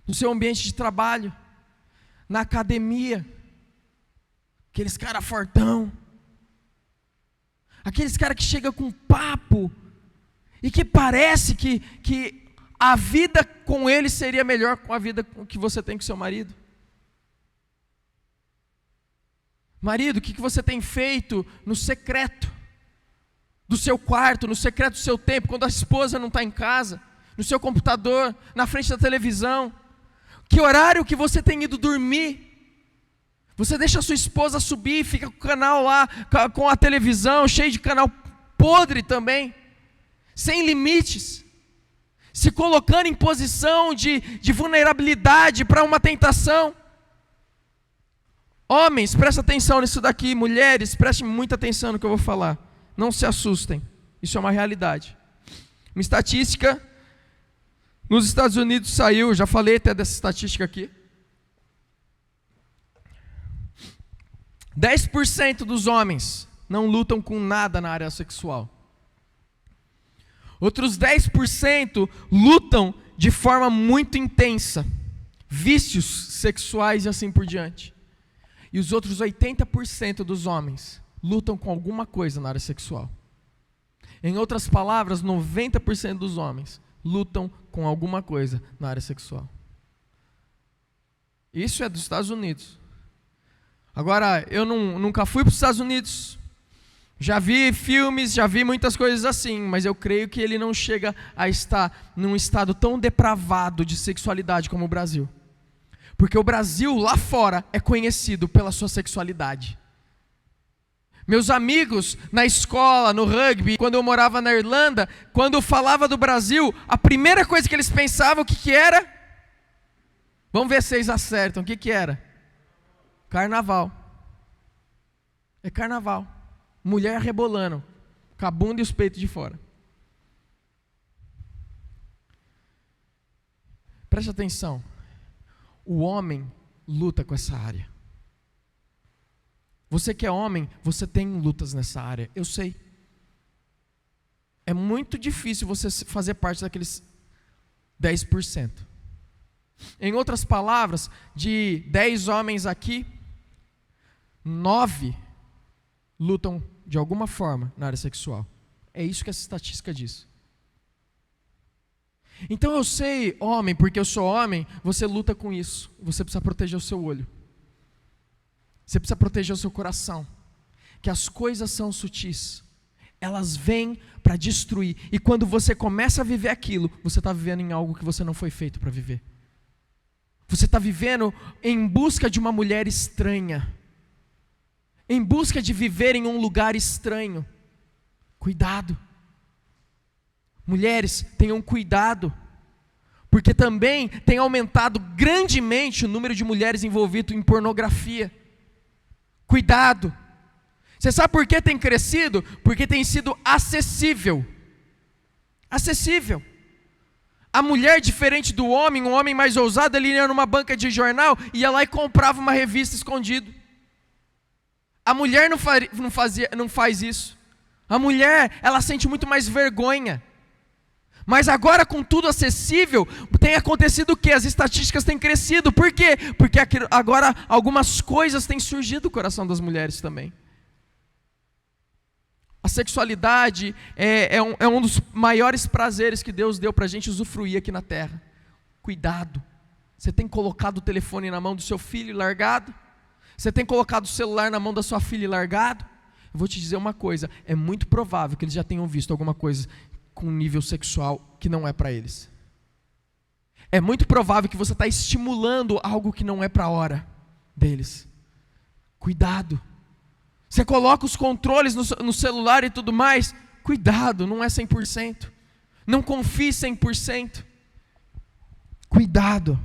no seu ambiente de trabalho, na academia? Aqueles caras fortão, aqueles caras que chegam com papo e que parece que a vida com ele seria melhor com a vida que você tem com seu marido. Marido, o que você tem feito no secreto do seu quarto, no secreto do seu tempo, quando a esposa não está em casa, no seu computador, na frente da televisão? Que horário que você tem ido dormir? Você deixa a sua esposa subir, fica com o canal lá, com a televisão, cheio de canal podre também, sem limites, se colocando em posição de vulnerabilidade para uma tentação. Homens, presta atenção nisso daqui. Mulheres, prestem muita atenção no que eu vou falar. Não se assustem, isso é uma realidade. Uma estatística nos Estados Unidos saiu, já falei até dessa estatística aqui. 10% dos homens não lutam com nada na área sexual. Outros 10% lutam de forma muito intensa, vícios sexuais e assim por diante. E os outros 80% dos homens lutam com alguma coisa na área sexual. Em outras palavras, 90% dos homens lutam com alguma coisa na área sexual. Isso é dos Estados Unidos. Agora, eu nunca fui para os Estados Unidos. Já vi filmes, já vi muitas coisas assim, mas eu creio que ele não chega a estar num estado tão depravado de sexualidade como o Brasil. Porque o Brasil, lá fora, é conhecido pela sua sexualidade. Meus amigos na escola, no rugby, quando eu morava na Irlanda, quando eu falava do Brasil, a primeira coisa que eles pensavam, o que era? Vamos ver se vocês acertam, o que era? Carnaval. É carnaval. Mulher rebolando, com a bunda e os peitos de fora. Preste atenção. O homem luta com essa área. Você que é homem, você tem lutas nessa área, eu sei. É muito difícil você fazer parte daqueles 10%. Em outras palavras, de 10 homens aqui, 9 lutam de alguma forma na área sexual. É isso que essa estatística diz. Então eu sei, homem, porque eu sou homem, você luta com isso. Você precisa proteger o seu olho. Você precisa proteger o seu coração. Que as coisas são sutis. Elas vêm para destruir. E quando você começa a viver aquilo, você está vivendo em algo que você não foi feito para viver. Você está vivendo em busca de uma mulher estranha. Em busca de viver em um lugar estranho. Cuidado. Mulheres, tenham cuidado. Porque também tem aumentado grandemente o número de mulheres envolvidas em pornografia. Cuidado. Você sabe por que tem crescido? Porque tem sido acessível. Acessível. A mulher, diferente do homem, um homem mais ousado, ele ia numa banca de jornal, ia lá e comprava uma revista escondido. A mulher não faz isso. A mulher, ela sente muito mais vergonha. Mas agora, com tudo acessível, tem acontecido o quê? As estatísticas têm crescido. Por quê? Porque agora algumas coisas têm surgido no coração das mulheres também. A sexualidade é um dos maiores prazeres que Deus deu para a gente usufruir aqui na terra. Cuidado. Você tem colocado o telefone na mão do seu filho e largado? Você tem colocado o celular na mão da sua filha e largado? Eu vou te dizer uma coisa, é muito provável que eles já tenham visto alguma coisa com nível sexual que não é para eles. É muito provável que você está estimulando algo que não é para a hora deles. Cuidado. Você coloca os controles no celular e tudo mais, cuidado, não é 100%. Não confie 100%. Cuidado.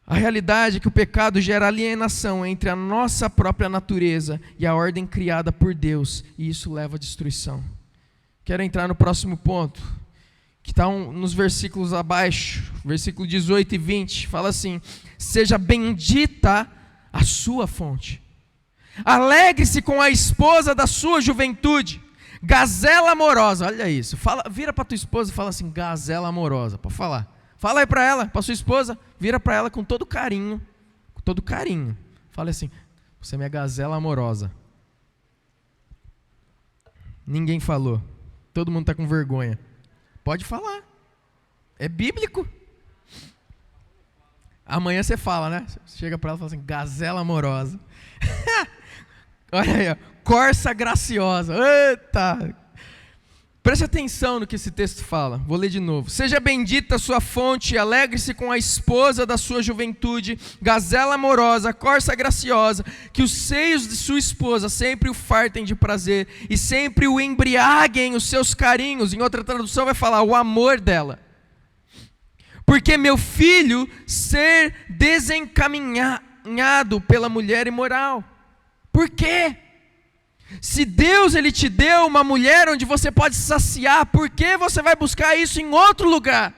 A realidade é que o pecado gera alienação entre a nossa própria natureza e a ordem criada por Deus, e isso leva à destruição. Quero entrar no próximo ponto, que está nos versículos abaixo, versículo 18 e 20, fala assim: seja bendita a sua fonte, alegre-se com a esposa da sua juventude, gazela amorosa. Olha isso, vira para tua esposa e fala assim: gazela amorosa, pode falar. Fala aí para ela, para sua esposa, vira para ela com todo carinho, fala assim: você é minha gazela amorosa. Ninguém falou, todo mundo está com vergonha. Pode falar, é bíblico. Amanhã você fala, né? Você chega para ela e fala assim: gazela amorosa. Olha aí, ó. Corça graciosa. Eita! Preste atenção no que esse texto fala. Vou ler de novo. Seja bendita a sua fonte, alegre-se com a esposa da sua juventude, gazela amorosa, corça graciosa, que os seios de sua esposa sempre o fartem de prazer e sempre o embriaguem os seus carinhos. Em outra tradução vai falar o amor dela. Porque meu filho, ser desencaminhado pela mulher imoral. Por quê? Se Deus ele te deu uma mulher onde você pode se saciar, por que você vai buscar isso em outro lugar?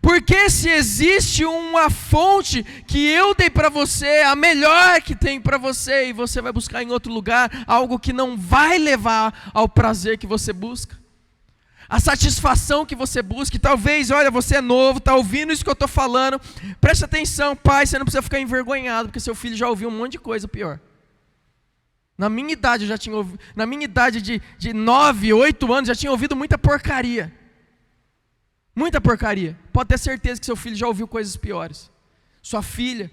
Porque se existe uma fonte que eu dei para você, a melhor que tem para você, e você vai buscar em outro lugar algo que não vai levar ao prazer que você busca, a satisfação que você busca. E talvez, olha, você é novo, está ouvindo isso que eu estou falando, preste atenção, pai, você não precisa ficar envergonhado, porque seu filho já ouviu um monte de coisa pior. Na minha idade eu já tinha ouvido, na minha idade de 9, 8 anos, já tinha ouvido muita porcaria. Muita porcaria. Pode ter certeza que seu filho já ouviu coisas piores. Sua filha.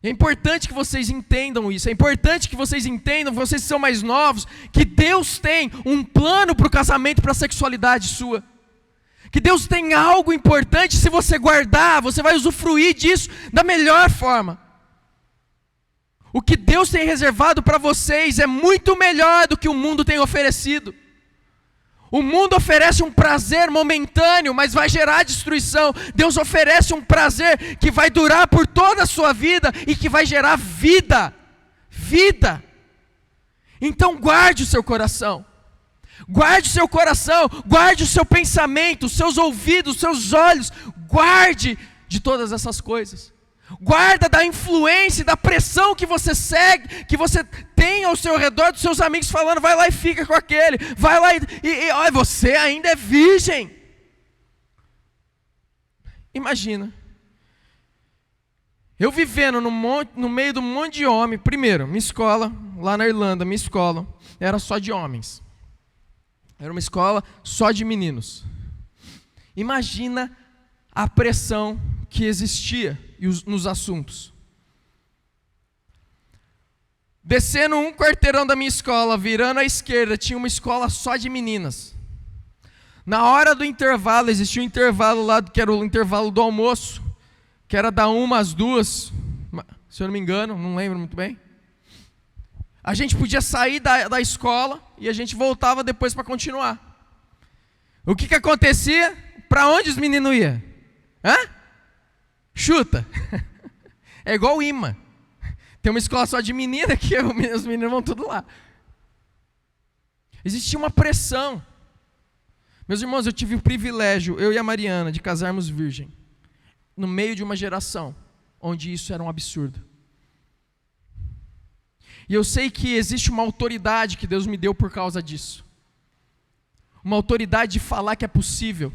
É importante que vocês entendam isso. É importante que vocês entendam, vocês que são mais novos, que Deus tem um plano para o casamento, para a sexualidade sua. Que Deus tem algo importante. Se você guardar, você vai usufruir disso da melhor forma. O que Deus tem reservado para vocês é muito melhor do que o mundo tem oferecido. O mundo oferece um prazer momentâneo, mas vai gerar destruição. Deus oferece um prazer que vai durar por toda a sua vida e que vai gerar vida. Vida. Então guarde o seu coração. Guarde o seu coração, guarde o seu pensamento, os seus ouvidos, os seus olhos. Guarde de todas essas coisas. Guarda da influência e da pressão que você segue, que você tem ao seu redor, dos seus amigos falando, vai lá e fica com aquele, vai lá e olha, você ainda é virgem. Imagina, eu vivendo no meio de um monte de homem. Primeiro, minha escola, lá na Irlanda, minha escola era só de homens. Era uma escola só de meninos. Imagina a pressão que existia nos assuntos. Descendo um quarteirão da minha escola, virando à esquerda, tinha uma escola só de meninas. Na hora do intervalo, existia um intervalo lá, que era o intervalo do almoço, que era da 1 às 2, se eu não me engano, não lembro muito bem. A gente podia sair da escola e a gente voltava depois para continuar. O que acontecia? Para onde os meninos iam? Chuta. É igual o imã. Tem uma escola só de menina que os meninos vão tudo lá. Existia uma pressão. Meus irmãos, eu tive o privilégio, eu e a Mariana, de casarmos virgem, no meio de uma geração onde isso era um absurdo. E eu sei que existe uma autoridade que Deus me deu por causa disso. Uma autoridade de falar que é possível.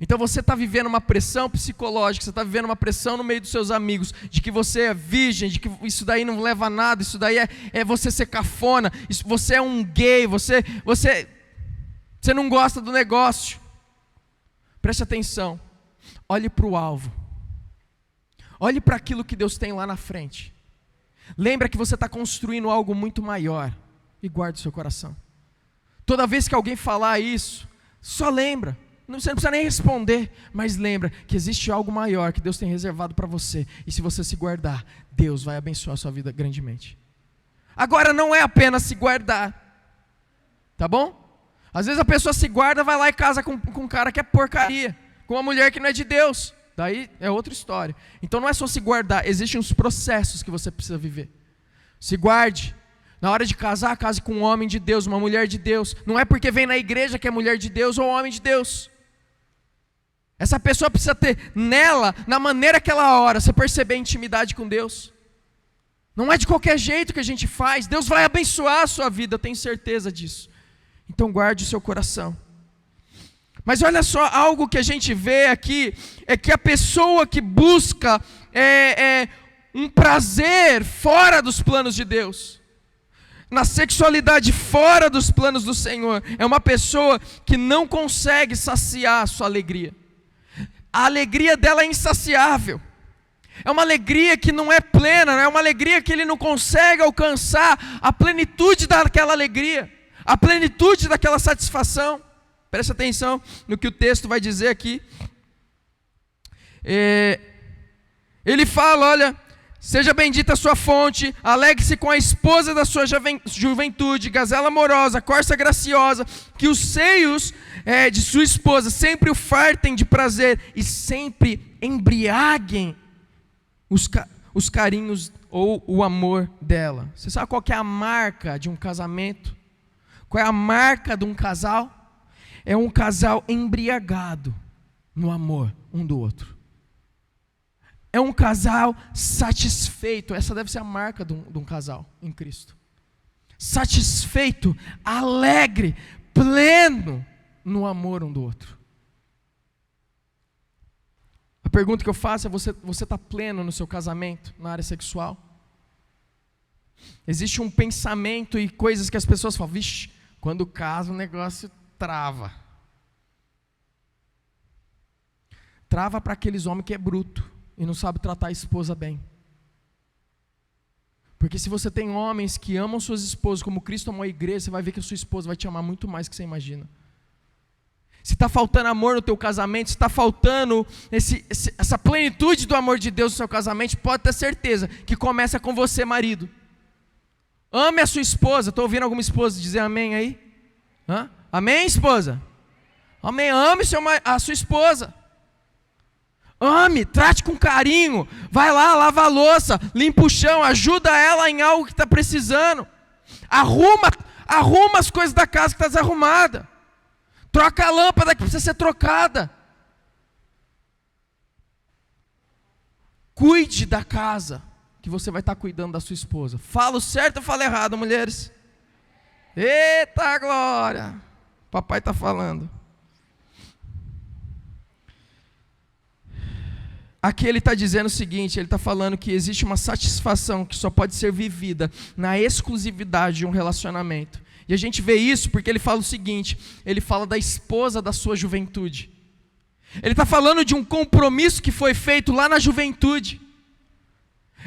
Então você está vivendo uma pressão psicológica, você está vivendo uma pressão no meio dos seus amigos, de que você é virgem, de que isso daí não leva a nada, isso daí é você ser cafona, você é um gay, você não gosta do negócio. Preste atenção, olhe para o alvo, olhe para aquilo que Deus tem lá na frente. Lembra que você está construindo algo muito maior e guarde o seu coração. Toda vez que alguém falar isso, só lembra. Você não precisa nem responder, mas lembra que existe algo maior que Deus tem reservado para você. E se você se guardar, Deus vai abençoar a sua vida grandemente. Agora não é apenas se guardar, tá bom? Às vezes a pessoa se guarda, vai lá e casa com um cara que é porcaria, com uma mulher que não é de Deus. Daí é outra história. Então não é só se guardar, existem uns processos que você precisa viver. Se guarde. Na hora de casar, case com um homem de Deus, uma mulher de Deus. Não é porque vem na igreja que é mulher de Deus ou homem de Deus. Essa pessoa precisa ter nela, na maneira que ela ora, você perceber a intimidade com Deus. Não é de qualquer jeito que a gente faz. Deus vai abençoar a sua vida, eu tenho certeza disso. Então guarde o seu coração. Mas olha só, algo que a gente vê aqui, é que a pessoa que busca um prazer fora dos planos de Deus, na sexualidade fora dos planos do Senhor, é uma pessoa que não consegue saciar a sua alegria. A alegria dela é insaciável. É uma alegria que não é plena, é uma alegria que ele não consegue alcançar a plenitude daquela alegria, a plenitude daquela satisfação. Preste atenção no que o texto vai dizer aqui. Ele fala, olha, seja bendita a sua fonte, alegre-se com a esposa da sua juventude, gazela amorosa, corça graciosa, que os seios de sua esposa sempre o fartem de prazer e sempre embriaguem os carinhos ou o amor dela. Você sabe qual que é a marca de um casamento? Qual é a marca de um casal? É um casal embriagado no amor um do outro. É um casal satisfeito. Essa deve ser a marca de um casal em Cristo. Satisfeito, alegre, pleno no amor um do outro. A pergunta que eu faço é: você está pleno no seu casamento, na área sexual? Existe um pensamento e coisas que as pessoas falam: vixe, quando casa o negócio trava. Trava para aqueles homens que é bruto e não sabe tratar a esposa bem. Porque se você tem homens que amam suas esposas como Cristo amou a igreja, você vai ver que a sua esposa vai te amar muito mais do que você imagina. Se está faltando amor no teu casamento, se está faltando essa plenitude do amor de Deus no seu casamento, pode ter certeza que começa com você, marido. Ame a sua esposa. Estou ouvindo alguma esposa dizer amém aí? Hã? Amém, esposa? Amém. Ame a sua esposa. Ame, trate com carinho. Vai lá, lava a louça, limpa o chão, ajuda ela em algo que está precisando. Arruma as coisas da casa que está desarrumada. Troca a lâmpada que precisa ser trocada. Cuide da casa, que você vai estar cuidando da sua esposa. Falo certo ou falo errado, mulheres? Eita glória! Papai está falando. Aqui ele está dizendo o seguinte, ele está falando que existe uma satisfação que só pode ser vivida na exclusividade de um relacionamento. E a gente vê isso porque ele fala o seguinte, ele fala da esposa da sua juventude. Ele está falando de um compromisso que foi feito lá na juventude.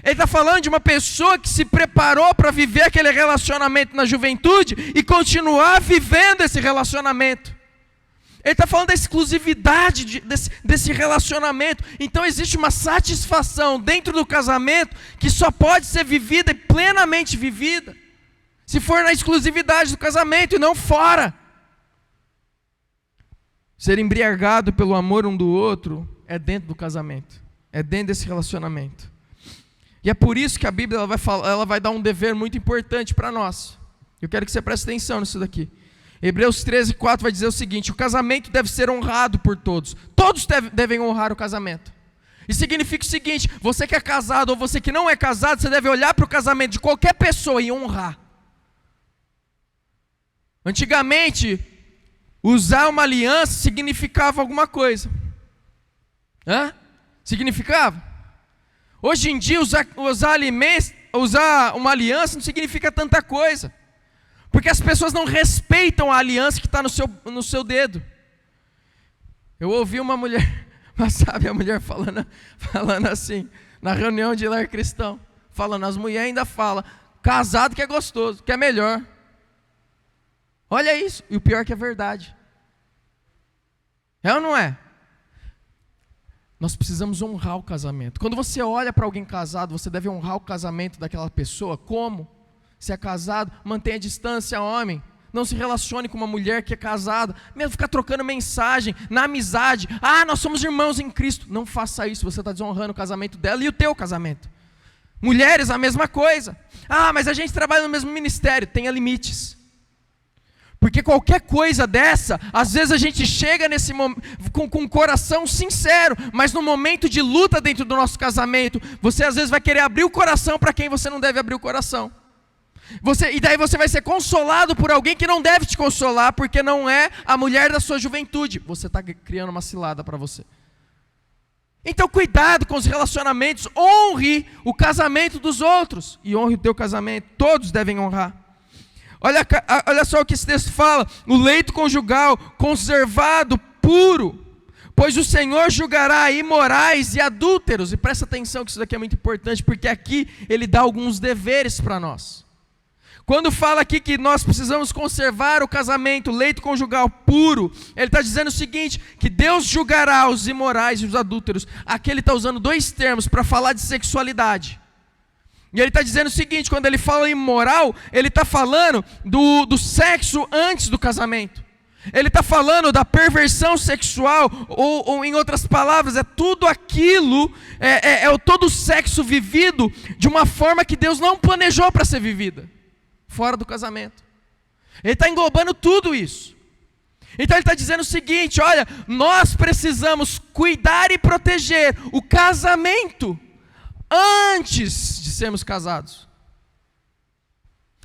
Ele está falando de uma pessoa que se preparou para viver aquele relacionamento na juventude e continuar vivendo esse relacionamento. Ele está falando da exclusividade desse relacionamento. Então existe uma satisfação dentro do casamento que só pode ser vivida e plenamente vivida se for na exclusividade do casamento e não fora. Ser embriagado pelo amor um do outro é dentro do casamento, é dentro desse relacionamento. E é por isso que a Bíblia ela vai dar um dever muito importante para nós. Eu quero que você preste atenção nisso daqui. Hebreus 13:4 vai dizer o seguinte: o casamento deve ser honrado por todos. Todos devem honrar o casamento. Isso significa o seguinte: você que é casado ou você que não é casado, você deve olhar para o casamento de qualquer pessoa e honrar. Antigamente, usar uma aliança significava alguma coisa. Significava? Hoje em dia, usar uma aliança não significa tanta coisa. Porque as pessoas não respeitam a aliança que está no seu dedo. Eu ouvi uma mulher, mas sabe, a mulher falando assim, na reunião de lar cristão, falando, as mulheres ainda falam, casado que é gostoso, que é melhor. Olha isso, e o pior é que é verdade. É ou não é? Nós precisamos honrar o casamento. Quando você olha para alguém casado, você deve honrar o casamento daquela pessoa. Como? Se é casado, mantenha a distância, homem. Não se relacione com uma mulher que é casada. Mesmo ficar trocando mensagem, na amizade. Nós somos irmãos em Cristo. Não faça isso, você está desonrando o casamento dela e o teu casamento. Mulheres, a mesma coisa. Mas a gente trabalha no mesmo ministério. Tenha limites. Porque qualquer coisa dessa, às vezes a gente chega nesse momento com um coração sincero, mas no momento de luta dentro do nosso casamento, você às vezes vai querer abrir o coração para quem você não deve abrir o coração. E daí você vai ser consolado por alguém que não deve te consolar, porque não é a mulher da sua juventude. Você está criando uma cilada para você. Então cuidado com os relacionamentos, honre o casamento dos outros e honre o teu casamento, todos devem honrar. Olha só o que esse texto fala, o leito conjugal conservado puro, pois o Senhor julgará imorais e adúlteros. E presta atenção que isso daqui é muito importante, porque aqui ele dá alguns deveres para nós. Quando fala aqui que nós precisamos conservar o casamento, o leito conjugal puro, ele está dizendo o seguinte, que Deus julgará os imorais e os adúlteros. Aqui ele está usando dois termos para falar de sexualidade. E ele está dizendo o seguinte, quando ele fala imoral, ele está falando do sexo antes do casamento. Ele está falando da perversão sexual, ou em outras palavras, é tudo aquilo, todo o sexo vivido de uma forma que Deus não planejou para ser vivida. Fora do casamento. Ele está englobando tudo isso. Então ele está dizendo o seguinte: olha, nós precisamos cuidar e proteger o casamento antes de sermos casados.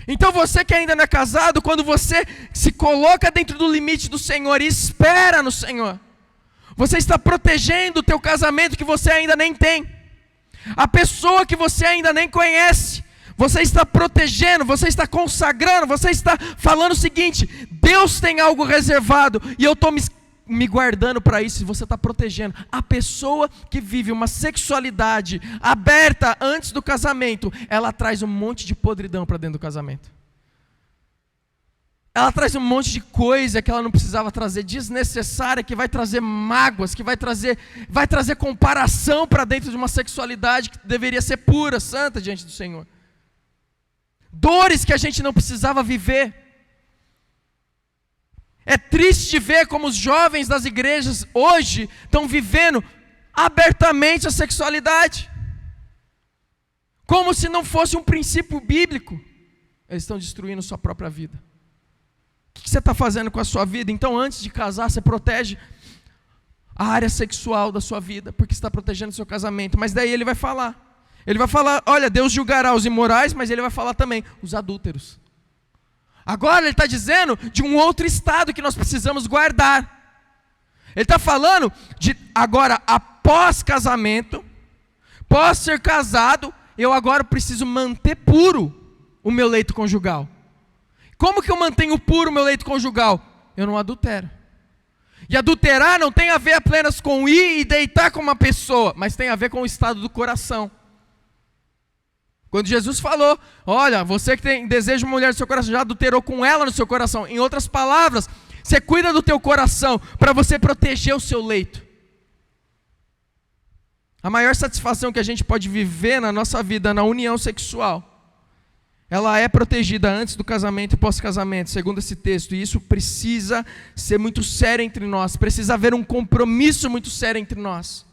Então você que ainda não é casado, quando você se coloca dentro do limite do Senhor e espera no Senhor, você está protegendo o teu casamento que você ainda nem tem, a pessoa que você ainda nem conhece. Você está protegendo, você está consagrando, você está falando o seguinte: Deus tem algo reservado e eu estou me guardando para isso. E você está protegendo a pessoa que vive uma sexualidade aberta antes do casamento. Ela traz um monte de podridão para dentro do casamento. Ela traz um monte de coisa que ela não precisava trazer, desnecessária, que vai trazer mágoas, que vai trazer comparação para dentro de uma sexualidade que deveria ser pura, santa diante do Senhor. Dores que a gente não precisava viver. É triste de ver como os jovens das igrejas hoje estão vivendo abertamente a sexualidade, como se não fosse um princípio bíblico. Eles estão destruindo sua própria vida. O que você está fazendo com a sua vida? Então, antes de casar, você protege a área sexual da sua vida, porque você está protegendo o seu casamento. Mas daí ele vai falar, olha, Deus julgará os imorais, mas ele vai falar também os adúlteros. Agora ele está dizendo de um outro estado que nós precisamos guardar. Ele está falando de agora, após casamento, pós ser casado, eu agora preciso manter puro o meu leito conjugal. Como que eu mantenho puro o meu leito conjugal? Eu não adultero. E adulterar não tem a ver apenas com ir e deitar com uma pessoa, mas tem a ver com o estado do coração. Quando Jesus falou, olha, você que tem desejo de uma mulher no seu coração, já adulterou com ela no seu coração. Em outras palavras, você cuida do teu coração para você proteger o seu leito. A maior satisfação que a gente pode viver na nossa vida, na união sexual, ela é protegida antes do casamento e pós-casamento, segundo esse texto. E isso precisa ser muito sério entre nós, precisa haver um compromisso muito sério entre nós.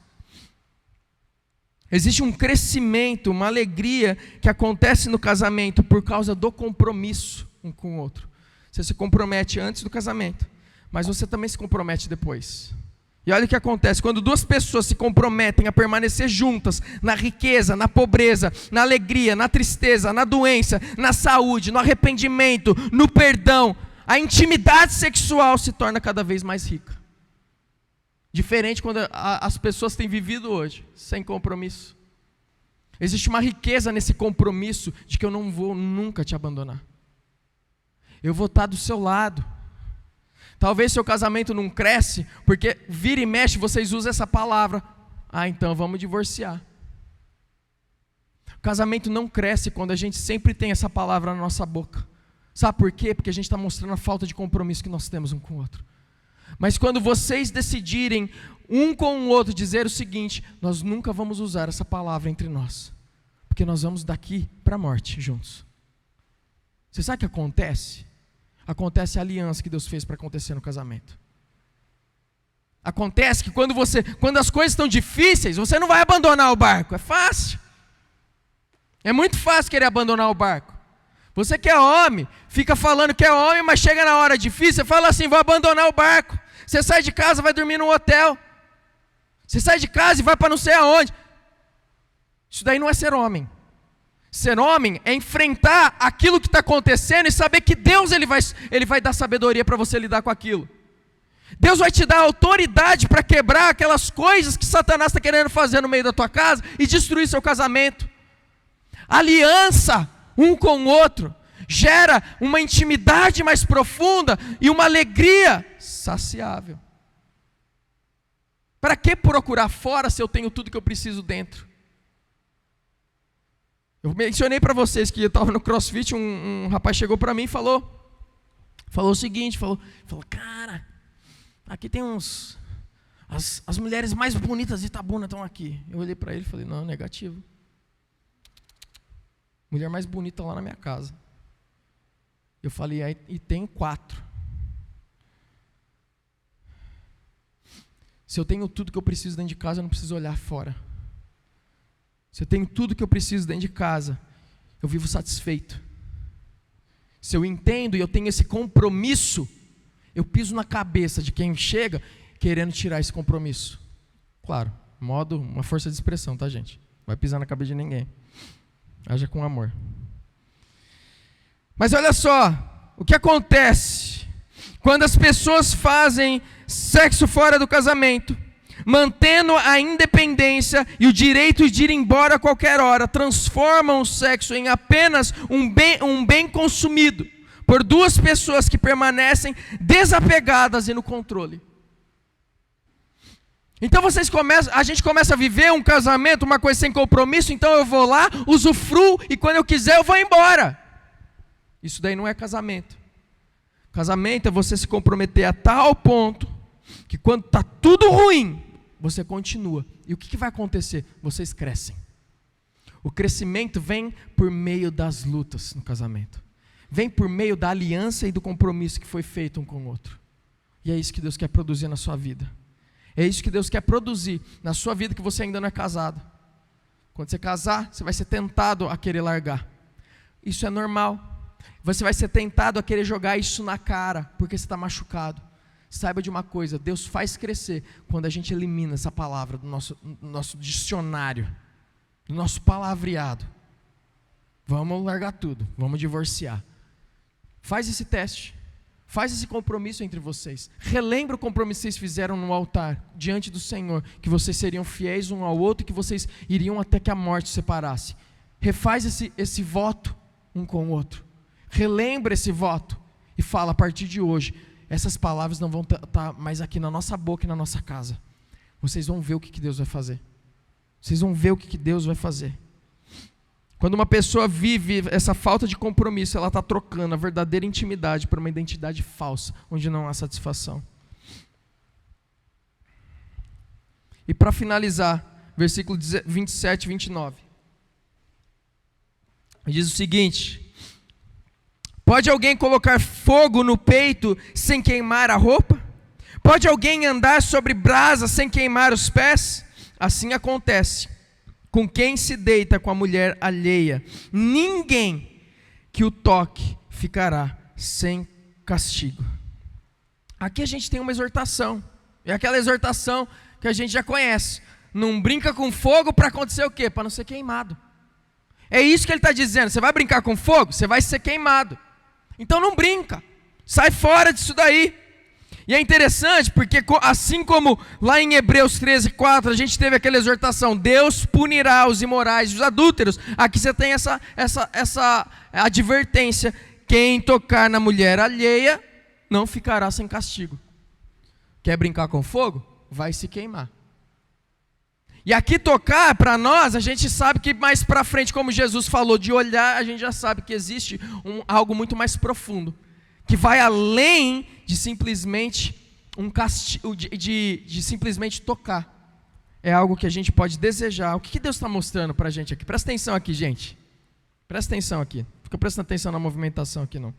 Existe um crescimento, uma alegria que acontece no casamento por causa do compromisso um com o outro. Você se compromete antes do casamento, mas você também se compromete depois. E olha o que acontece, quando duas pessoas se comprometem a permanecer juntas, na riqueza, na pobreza, na alegria, na tristeza, na doença, na saúde, no arrependimento, no perdão, a intimidade sexual se torna cada vez mais rica. Diferente quando as pessoas têm vivido hoje, sem compromisso. Existe uma riqueza nesse compromisso de que eu não vou nunca te abandonar. Eu vou estar do seu lado. Talvez seu casamento não cresce, porque vira e mexe, vocês usam essa palavra. Então vamos divorciar. O casamento não cresce quando a gente sempre tem essa palavra na nossa boca. Sabe por quê? Porque a gente está mostrando a falta de compromisso que nós temos um com o outro. Mas quando vocês decidirem um com o outro dizer o seguinte: nós nunca vamos usar essa palavra entre nós, porque nós vamos daqui para a morte juntos. Você sabe o que acontece? Acontece a aliança que Deus fez para acontecer no casamento. Acontece que quando as coisas estão difíceis, você não vai abandonar o barco. É fácil. É muito fácil querer abandonar o barco. Você que é homem, fica falando que é homem, mas chega na hora difícil, você fala assim: vou abandonar o barco. Você sai de casa, vai dormir num hotel. Você sai de casa e vai para não sei aonde. Isso daí não é ser homem. Ser homem é enfrentar aquilo que está acontecendo e saber que Deus ele vai dar sabedoria para você lidar com aquilo. Deus vai te dar autoridade para quebrar aquelas coisas que Satanás está querendo fazer no meio da tua casa e destruir seu casamento. Aliança um com o outro gera uma intimidade mais profunda e uma alegria saciável. Para que procurar fora se eu tenho tudo que eu preciso dentro? Eu mencionei para vocês que eu estava no CrossFit, um rapaz chegou para mim e falou o seguinte, falou, cara, aqui tem as mulheres mais bonitas de Itabuna estão aqui. Eu olhei para ele e falei: não, negativo. Mulher mais bonita lá na minha casa. Eu falei: e tenho 4. Se eu tenho tudo que eu preciso dentro de casa, eu não preciso olhar fora. Se eu tenho tudo que eu preciso dentro de casa, eu vivo satisfeito. Se eu entendo e eu tenho esse compromisso, Eu piso na cabeça de quem chega querendo tirar esse compromisso. Claro, modo, uma força de expressão, tá, gente? Vai pisar na cabeça de ninguém. Haja com amor. Mas olha só, o que acontece quando as pessoas fazem sexo fora do casamento, mantendo a independência e o direito de ir embora a qualquer hora, transformam o sexo em apenas um bem consumido por duas pessoas que permanecem desapegadas e no controle. Então a gente começa a viver um casamento, uma coisa sem compromisso, então eu vou lá, usufruo e quando eu quiser eu vou embora. Isso daí não é casamento. Casamento é você se comprometer a tal ponto que quando está tudo ruim, você continua. E o que vai acontecer? Vocês crescem. O crescimento vem por meio das lutas no casamento. Vem por meio da aliança e do compromisso que foi feito um com o outro. E é isso que Deus quer produzir na sua vida. É isso que Deus quer produzir na sua vida que você ainda não é casado. Quando você casar, você vai ser tentado a querer largar. Isso é normal. Você vai ser tentado a querer jogar isso na cara, porque você está machucado. Saiba de uma coisa, Deus faz crescer quando a gente elimina essa palavra do nosso dicionário, do nosso palavreado. Vamos largar tudo, vamos divorciar. Faz esse teste, faz esse compromisso entre vocês. Relembra o compromisso que vocês fizeram no altar, diante do Senhor, que vocês seriam fiéis um ao outro e que vocês iriam até que a morte separasse. Refaz esse voto um com o outro. Relembra esse voto e fala, a partir de hoje, essas palavras não vão estar mais aqui na nossa boca e na nossa casa. Vocês vão ver o que Deus vai fazer. Vocês vão ver o que Deus vai fazer. Quando uma pessoa vive essa falta de compromisso, ela está trocando a verdadeira intimidade por uma identidade falsa, onde não há satisfação. E para finalizar, versículo 27 e 29. Diz o seguinte: pode alguém colocar fogo no peito sem queimar a roupa? Pode alguém andar sobre brasa sem queimar os pés? Assim acontece com quem se deita com a mulher alheia. Ninguém que o toque ficará sem castigo. Aqui a gente tem uma exortação. É aquela exortação que a gente já conhece. Não brinca com fogo para acontecer o quê? Para não ser queimado. É isso que ele está dizendo. Você vai brincar com fogo? Você vai ser queimado. Então não brinca, sai fora disso daí. E é interessante porque assim como lá em Hebreus 13:4 a gente teve aquela exortação, Deus punirá os imorais e os adúlteros. Aqui você tem essa advertência, quem tocar na mulher alheia não ficará sem castigo. Quer brincar com fogo? Vai se queimar. E aqui tocar, para nós, a gente sabe que mais para frente, como Jesus falou, de olhar, a gente já sabe que existe algo muito mais profundo, que vai além de simplesmente um castigo, de simplesmente tocar. É algo que a gente pode desejar. O que Deus está mostrando para a gente aqui? Presta atenção aqui, gente. Presta atenção aqui. Fica prestando atenção na movimentação aqui, não.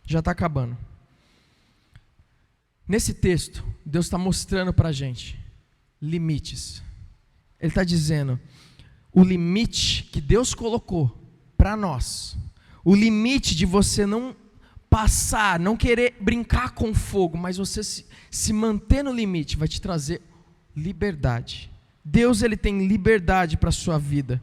Já está acabando. Nesse texto, Deus está mostrando para a gente limites. Ele está dizendo, o limite que Deus colocou para nós, o limite de você não passar, não querer brincar com fogo, mas você se manter no limite, vai te trazer liberdade. Deus, ele tem liberdade para a sua vida.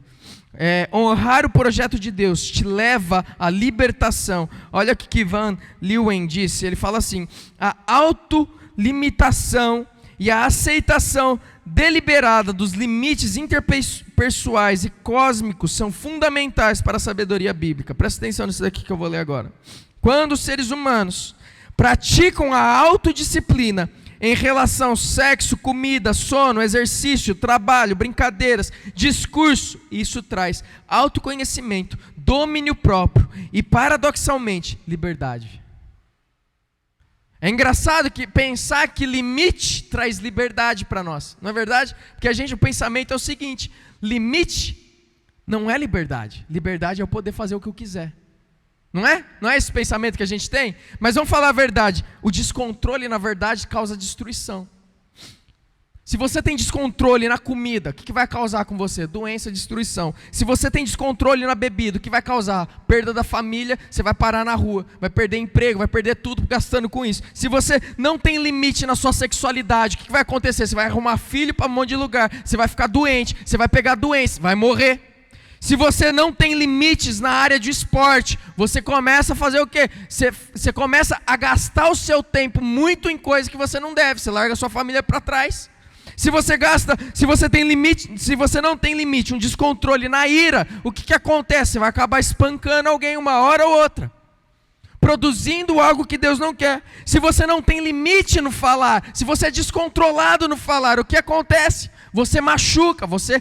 Honrar o projeto de Deus te leva à libertação. Olha o que Van Leeuwen disse, ele fala assim, a autolimitação e a aceitação deliberada dos limites interpessoais e cósmicos são fundamentais para a sabedoria bíblica. Presta atenção nisso daqui que eu vou ler agora. Quando os seres humanos praticam a autodisciplina em relação ao sexo, comida, sono, exercício, trabalho, brincadeiras, discurso, isso traz autoconhecimento, domínio próprio e, paradoxalmente, liberdade. É engraçado que pensar que limite traz liberdade para nós, não é verdade? Porque o pensamento é o seguinte, limite não é liberdade, liberdade é eu poder fazer o que eu quiser, não é? Não é esse pensamento que a gente tem? Mas vamos falar a verdade, o descontrole na verdade causa destruição. Se você tem descontrole na comida, o que vai causar com você? Doença, destruição. Se você tem descontrole na bebida, o que vai causar? Perda da família, você vai parar na rua, vai perder emprego, vai perder tudo gastando com isso. Se você não tem limite na sua sexualidade, o que vai acontecer? Você vai arrumar filho para um monte de lugar, você vai ficar doente, você vai pegar doença, vai morrer. Se você não tem limites na área de esporte, você começa a fazer o quê? Você começa a gastar o seu tempo muito em coisas que você não deve, você larga a sua família para trás. Se você tem limite, se você não tem limite, um descontrole na ira, o que acontece? Você vai acabar espancando alguém uma hora ou outra, produzindo algo que Deus não quer. Se você não tem limite no falar, se você é descontrolado no falar, o que acontece? Você machuca, você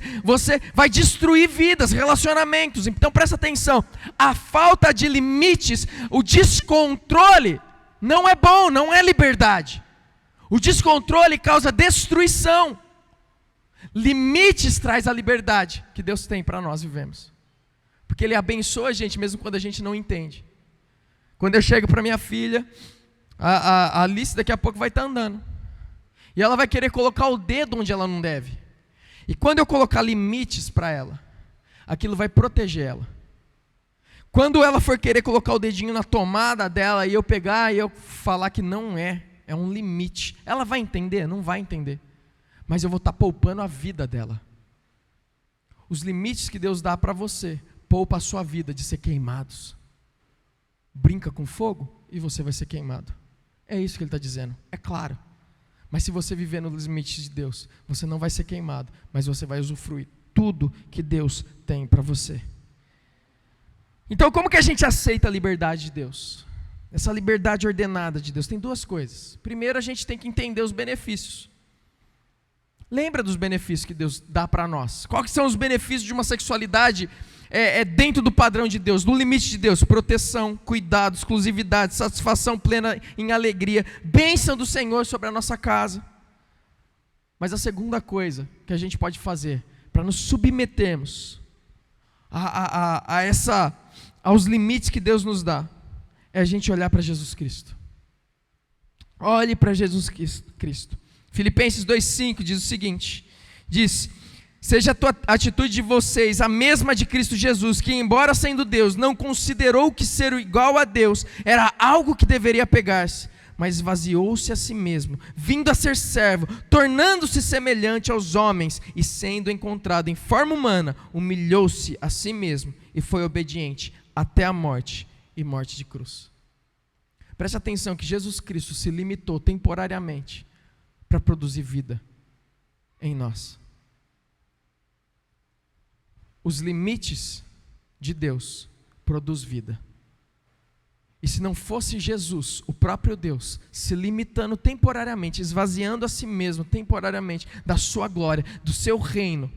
vai destruir vidas, relacionamentos. Então presta atenção, a falta de limites, o descontrole não é bom, não é liberdade. O descontrole causa destruição. Limites traz a liberdade que Deus tem para nós vivemos. Porque Ele abençoa a gente mesmo quando a gente não entende. Quando eu chego para minha filha, a Alice daqui a pouco vai estar andando. E ela vai querer colocar o dedo onde ela não deve. E quando eu colocar limites para ela, aquilo vai proteger ela. Quando ela for querer colocar o dedinho na tomada dela e eu pegar e eu falar que não é um limite, ela vai entender? Não vai entender. Mas eu vou estar poupando a vida dela. Os limites que Deus dá para você, poupa a sua vida de ser queimados. Brinca com fogo e você vai ser queimado. É isso que Ele está dizendo, é claro. Mas se você viver nos limites de Deus, você não vai ser queimado, mas você vai usufruir tudo que Deus tem para você. Então como que a gente aceita a liberdade de Deus? Essa liberdade ordenada de Deus tem duas coisas. Primeiro, a gente tem que entender os benefícios. Lembra dos benefícios que Deus dá para nós? Quais são os benefícios de uma sexualidade dentro do padrão de Deus, no limite de Deus? Proteção, cuidado, exclusividade, satisfação plena em alegria, bênção do Senhor sobre a nossa casa. Mas a segunda coisa que a gente pode fazer para nos submetermos aos limites que Deus nos dá, é a gente olhar para Jesus Cristo. Olhe para Jesus Cristo. Filipenses 2,5 diz o seguinte, diz: seja a atitude de vocês a mesma de Cristo Jesus, que embora sendo Deus, não considerou que ser igual a Deus era algo que deveria pegar-se, mas esvaziou-se a si mesmo, vindo a ser servo, tornando-se semelhante aos homens, e sendo encontrado em forma humana, humilhou-se a si mesmo, e foi obediente até a morte, e morte de cruz. Preste atenção que Jesus Cristo se limitou temporariamente para produzir vida em nós. Os limites de Deus produz vida. E se não fosse Jesus, o próprio Deus, se limitando temporariamente, esvaziando a si mesmo temporariamente da sua glória, do seu reino,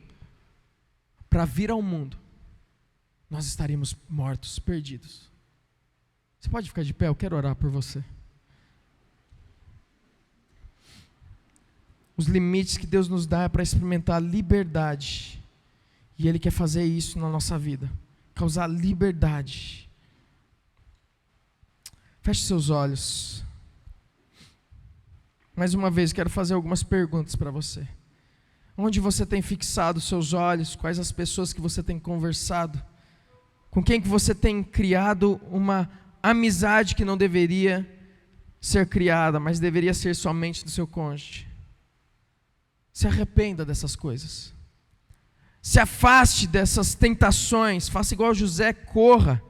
para vir ao mundo, nós estaríamos mortos, perdidos. Você pode ficar de pé? Eu quero orar por você. Os limites que Deus nos dá é para experimentar a liberdade. E Ele quer fazer isso na nossa vida. Causar liberdade. Feche seus olhos. Mais uma vez, quero fazer algumas perguntas para você. Onde você tem fixado seus olhos? Quais as pessoas que você tem conversado? Com quem que você tem criado uma amizade que não deveria ser criada, mas deveria ser somente do seu cônjuge? Se arrependa dessas coisas. Se afaste dessas tentações. Faça igual José, corra.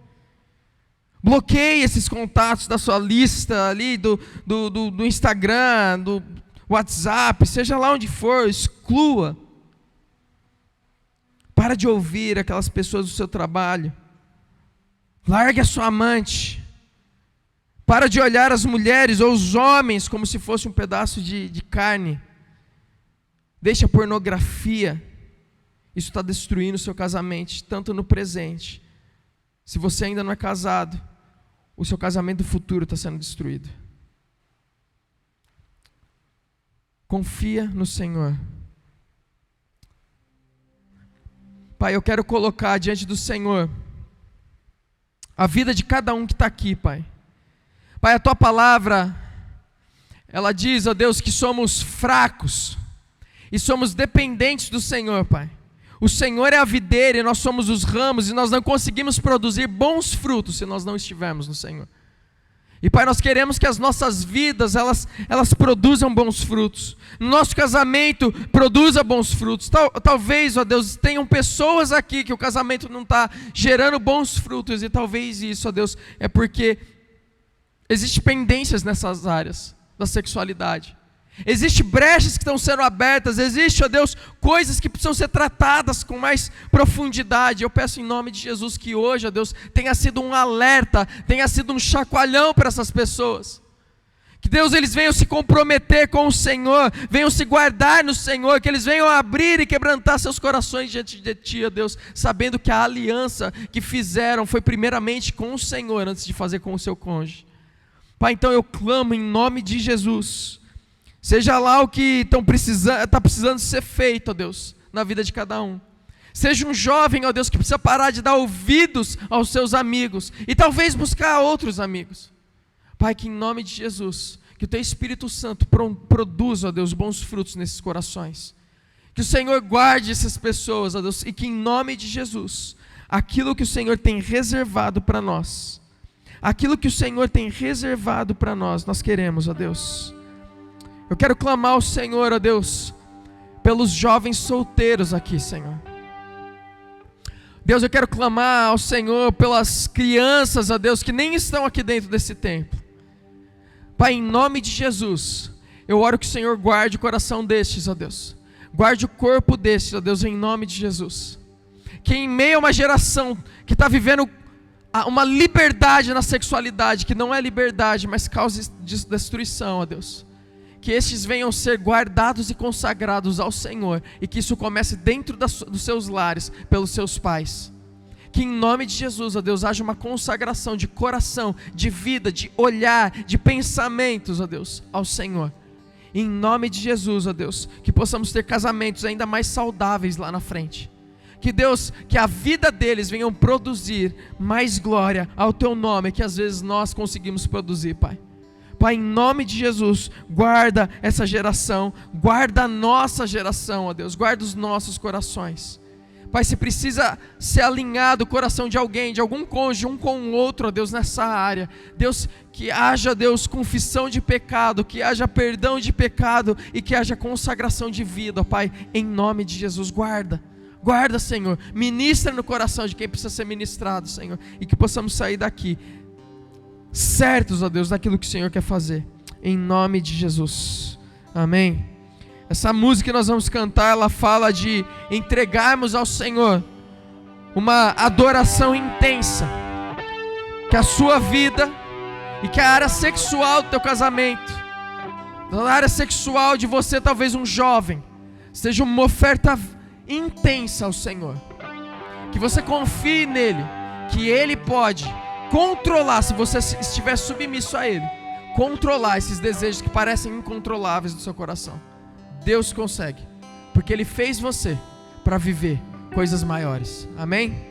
Bloqueie esses contatos da sua lista ali, do Instagram, do WhatsApp, seja lá onde for, exclua. Para de ouvir aquelas pessoas do seu trabalho. Largue a sua amante. Para de olhar as mulheres ou os homens como se fosse um pedaço de carne. Deixe a pornografia. Isso está destruindo o seu casamento, tanto no presente. Se você ainda não é casado, o seu casamento futuro está sendo destruído. Confia no Senhor. Pai, eu quero colocar diante do Senhor a vida de cada um que está aqui, Pai. Pai, a Tua palavra, ela diz, ó Deus, que somos fracos. e somos dependentes do Senhor, Pai. O Senhor é a videira e nós somos os ramos, e nós não conseguimos produzir bons frutos se nós não estivermos no Senhor. E Pai, nós queremos que as nossas vidas, elas produzam bons frutos. Nosso casamento produza bons frutos. Talvez, ó Deus, tenham pessoas aqui que o casamento não está gerando bons frutos, e talvez isso, ó Deus, é porque existem pendências nessas áreas da sexualidade. Existem brechas que estão sendo abertas, existe, ó Deus, coisas que precisam ser tratadas com mais profundidade. Eu peço em nome de Jesus que hoje, ó Deus, tenha sido um alerta, tenha sido um chacoalhão para essas pessoas. Que Deus, eles venham se comprometer com o Senhor, venham se guardar no Senhor, que eles venham abrir e quebrantar seus corações diante de Ti, ó Deus, sabendo que a aliança que fizeram foi primeiramente com o Senhor, antes de fazer com o seu cônjuge. Pai, então eu clamo em nome de Jesus, seja lá o que está precisando ser feito, ó Deus, na vida de cada um. Seja um jovem, ó Deus, que precisa parar de dar ouvidos aos seus amigos e talvez buscar outros amigos. Pai, que em nome de Jesus, que o Teu Espírito Santo produza, ó Deus, bons frutos nesses corações. Que o Senhor guarde essas pessoas, ó Deus, e que em nome de Jesus, aquilo que o Senhor tem reservado para nós, nós queremos, ó Deus. Eu quero clamar ao Senhor, ó Deus, pelos jovens solteiros aqui, Senhor. Deus, eu quero clamar ao Senhor pelas crianças, ó Deus, que nem estão aqui dentro desse templo. Pai, em nome de Jesus, eu oro que o Senhor guarde o coração destes, ó Deus. Guarde o corpo destes, ó Deus, em nome de Jesus. Que em meio a uma geração que está vivendo uma liberdade na sexualidade, que não é liberdade, mas causa destruição, ó Deus. Que estes venham ser guardados e consagrados ao Senhor, e que isso comece dentro dos seus lares, pelos seus pais. Que em nome de Jesus, ó Deus, haja uma consagração de coração, de vida, de olhar, de pensamentos, ó Deus, ao Senhor. Em nome de Jesus, ó Deus, que possamos ter casamentos ainda mais saudáveis lá na frente. Que Deus, que a vida deles venham produzir mais glória ao Teu nome, que às vezes nós conseguimos produzir, Pai. Pai, em nome de Jesus, guarda essa geração, guarda a nossa geração, ó Deus, guarda os nossos corações. Pai, se precisa ser alinhado o coração de alguém, de algum cônjuge, um com o outro, ó Deus, nessa área. Deus, que haja, Deus, confissão de pecado, que haja perdão de pecado e que haja consagração de vida, ó Pai, em nome de Jesus, guarda, Senhor, ministra no coração de quem precisa ser ministrado, Senhor, e que possamos sair daqui certos, ó Deus, daquilo que o Senhor quer fazer, em nome de Jesus, amém. Essa música que nós vamos cantar, ela fala de entregarmos ao Senhor uma adoração intensa, que a sua vida e que a área sexual do teu casamento, na área sexual de você, talvez um jovem, seja uma oferta intensa ao Senhor, que você confie nele, que Ele pode controlar, se você estiver submisso a Ele, controlar esses desejos que parecem incontroláveis do seu coração. Deus consegue, porque Ele fez você para viver coisas maiores, amém?